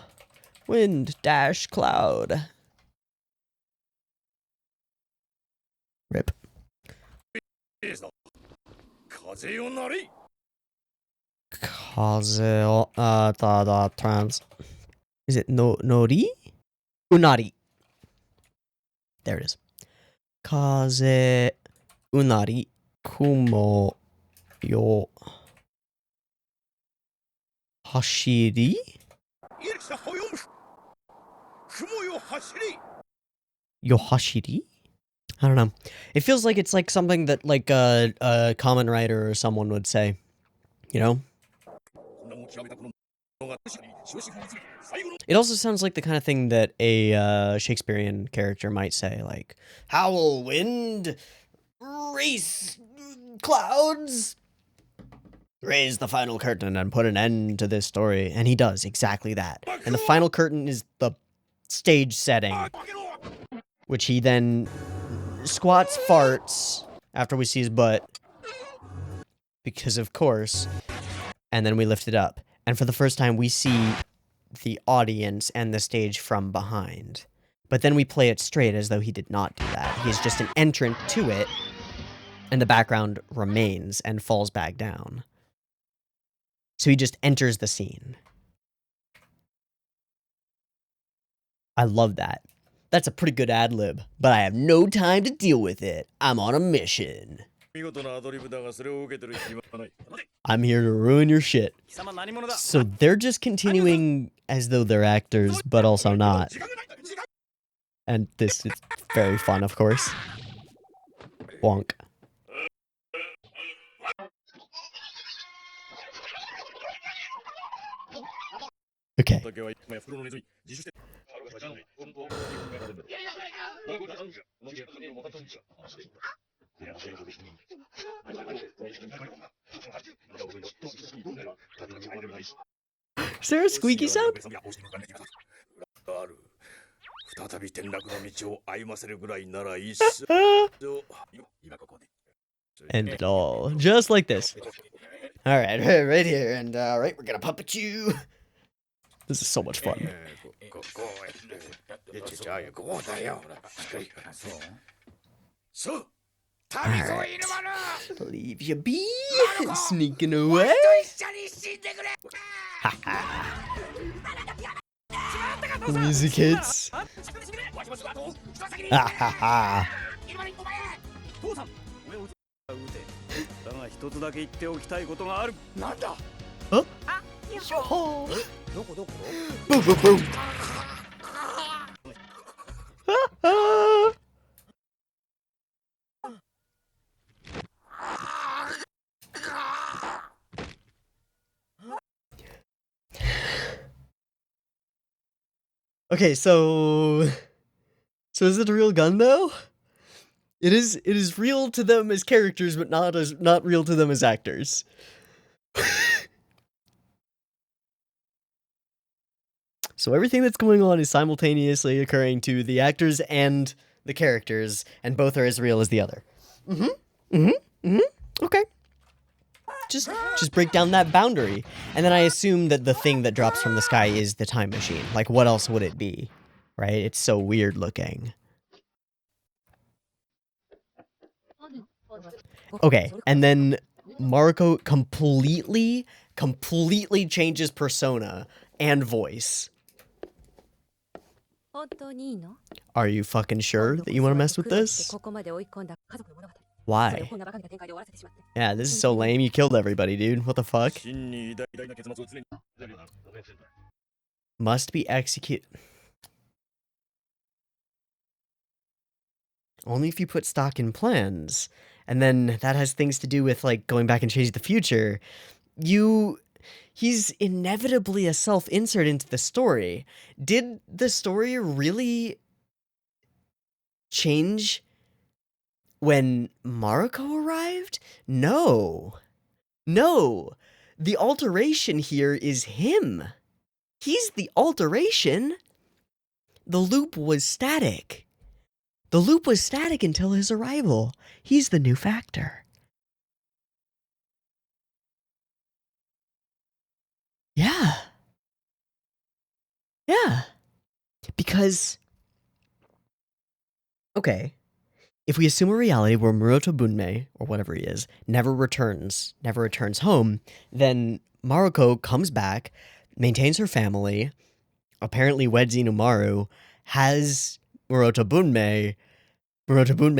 S1: wind, dash, cloud. Rip. Trans. Is it nori? Unari. There it is. Kaze unari kumo yo hashiri? Yohashiri? I don't know. It feels like it's like something that like a common writer or someone would say. You know? It also sounds like the kind of thing that a Shakespearean character might say, like, howl, wind, race, clouds, raise the final curtain and put an end to this story. And he does exactly that. And the final curtain is the stage setting, which he then squats, farts after we see his butt, because of course, and then we lift it up. And for the first time, we see the audience and the stage from behind. But then we play it straight as though he did not do that. He's just an entrant to it, and the background remains and falls back down. So he just enters the scene. I love that. That's a pretty good ad-lib, but I have no time to deal with it. I'm on a mission. I'm here to ruin your shit. So they're just continuing as though they're actors, but also not. And this is very fun, of course. Wonk. Okay. Is there a squeaky sound? End it all. Just like this. Alright, right here. And, right, we're gonna puppet you. This is so much fun. Alright. Leave you be. Sneaking away. The music hits. Ha ha ha. Huh? Boom, boom, boom. Okay, so is it a real gun though? It is real to them as characters, but not real to them as actors. So everything that's going on is simultaneously occurring to the actors and the characters, and both are as real as the other. Okay. Just break down that boundary. And then I assume that the thing that drops from the sky is the time machine. Like, what else would it be? Right? It's so weird looking. Okay, and then Mariko completely changes persona and voice. Are you fucking sure that you want to mess with this? Why? Yeah, this is so lame. You killed everybody, dude. What the fuck? Must be executed. Only if you put stock in plans. And then that has things to do with, like, going back and changing the future. He's inevitably a self-insert into the story. Did the story really change when Mariko arrived? No. No. The alteration here is him. He's the alteration. The loop was static. The loop was static until his arrival. He's the new factor. Yeah. Yeah. Because, okay, if we assume a reality where Muroto Bunmei, or whatever he is, never returns home, then Mariko comes back, maintains her family, apparently weds Inumaru, has Muroto Bunmei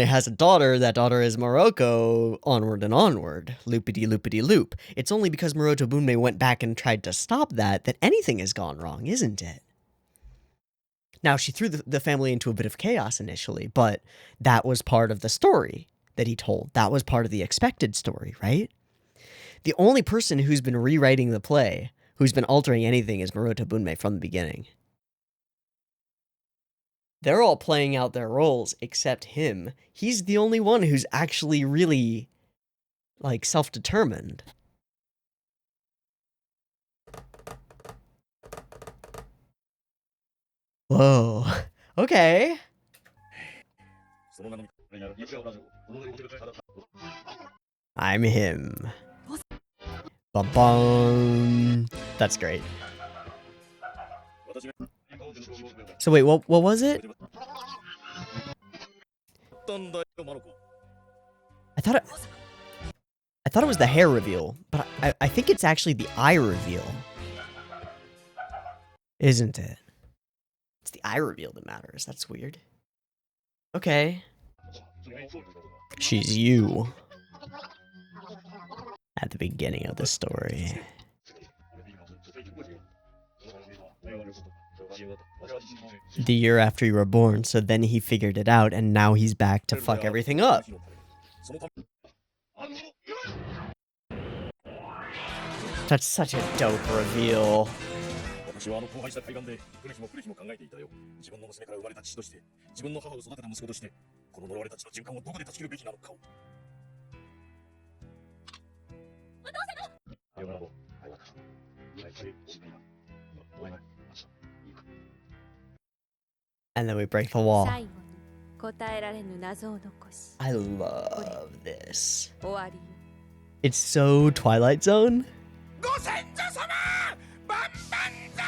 S1: has a daughter, that daughter is Mariko, onward and onward, loopity-loopity-loop. It's only because Muroto Bunmei went back and tried to stop that anything has gone wrong, isn't it? Now, she threw the family into a bit of chaos initially, but that was part of the story that he told. That was part of the expected story, right? The only person who's been rewriting the play, who's been altering anything, is Muroto Bunmei from the beginning. They're all playing out their roles except him. He's the only one who's actually really, like, self-determined. Whoa. Okay. I'm him. Bum bum. That's great. So wait, what was it? I thought it was the hair reveal, but I think it's actually the eye reveal. Isn't it? It's the eye reveal that matters. That's weird. Okay. She's you. At the beginning of the story. The year after you were born, so then he figured it out, and now he's back to fuck everything up. That's such a dope reveal. And then we break the wall. I love this. It's so Twilight Zone.
S2: Gosenzo-sama! Banbanzai!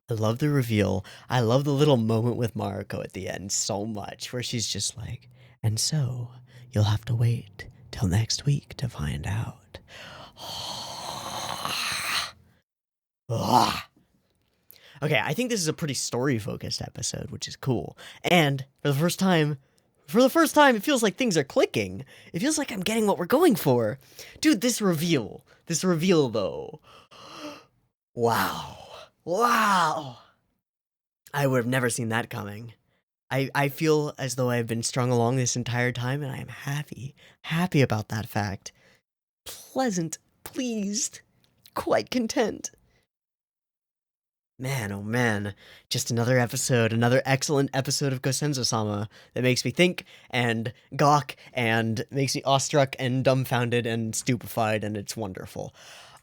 S1: I love the reveal. I love the little moment with Mariko at the end so much, where she's just like, and so you'll have to wait till next week to find out. Okay, I think this is a pretty story-focused episode, which is cool. And for the first time, it feels like things are clicking. It feels like I'm getting what we're going for. Dude, this reveal though. Wow. I would have never seen that coming. I feel as though I've been strung along this entire time, and I am happy about that fact. Pleasant, pleased, quite content. Man, oh man, just another excellent episode of Gosenzo-sama that makes me think and gawk and makes me awestruck and dumbfounded and stupefied, and it's wonderful.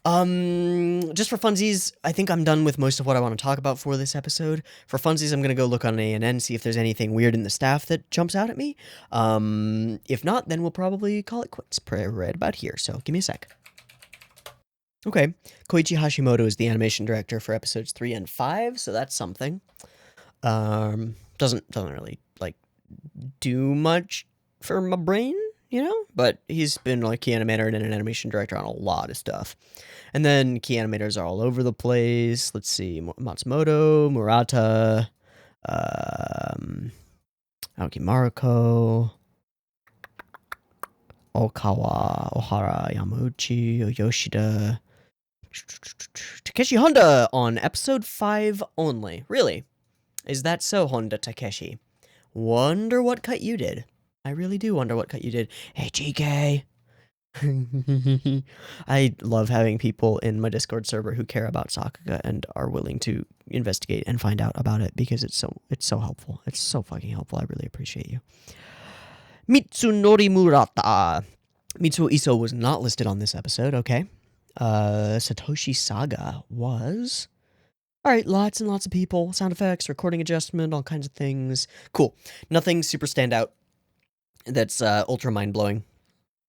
S1: Just for funsies, I think I'm done with most of what I want to talk about for this episode. For funsies, I'm going to go look on ANN, see if there's anything weird in the staff that jumps out at me. If not, then we'll probably call it quits right about here, so give me a sec. Okay, Koichi Hashimoto is the animation director for episodes 3 and 5, so that's something. Doesn't really, do much for my brain, but he's been, key animator and an animation director on a lot of stuff. And then key animators are all over the place. Let's see, Matsumoto, Murata, Aoki Mariko, Okawa, Ohara, Yamauchi, Yoshida, Takeshi Honda on episode 5 only. Really? Is that so, Honda Takeshi? Wonder what cut you did. I really do wonder what cut you did. Hey, GK. I love having people in my Discord server who care about Sakuga and are willing to investigate and find out about it, because it's so helpful. It's so fucking helpful. I really appreciate you. Mitsunori Murata. Mitsuo Iso was not listed on this episode, okay. Satoshi Saga was. Alright, lots and lots of people. Sound effects, recording adjustment, all kinds of things. Cool. Nothing super standout that's ultra mind-blowing.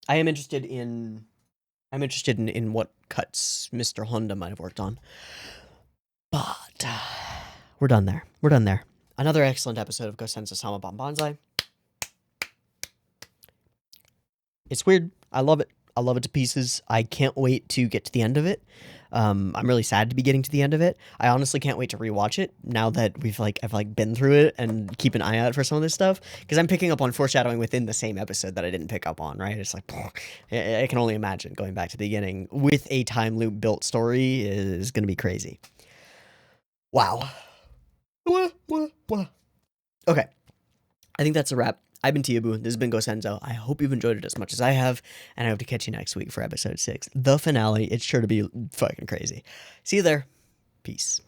S1: I am interested in what cuts Mr. Honda might have worked on. But we're done there. Another excellent episode of Gosenzo-sama Banbanzai. It's weird. I love it. I love it to pieces. I can't wait to get to the end of it. I'm really sad to be getting to the end of it. I honestly can't wait to rewatch it now that I've been through it, and keep an eye out for some of this stuff, because I'm picking up on foreshadowing within the same episode that I didn't pick up on, right? It's like, I can only imagine going back to the beginning with a time loop built story is going to be crazy. Wow. Okay. I think that's a wrap. I've been Teeaboo. This has been Gosenzo. I hope you've enjoyed it as much as I have, and I hope to catch you next week for episode 6. The finale. It's sure to be fucking crazy. See you there. Peace.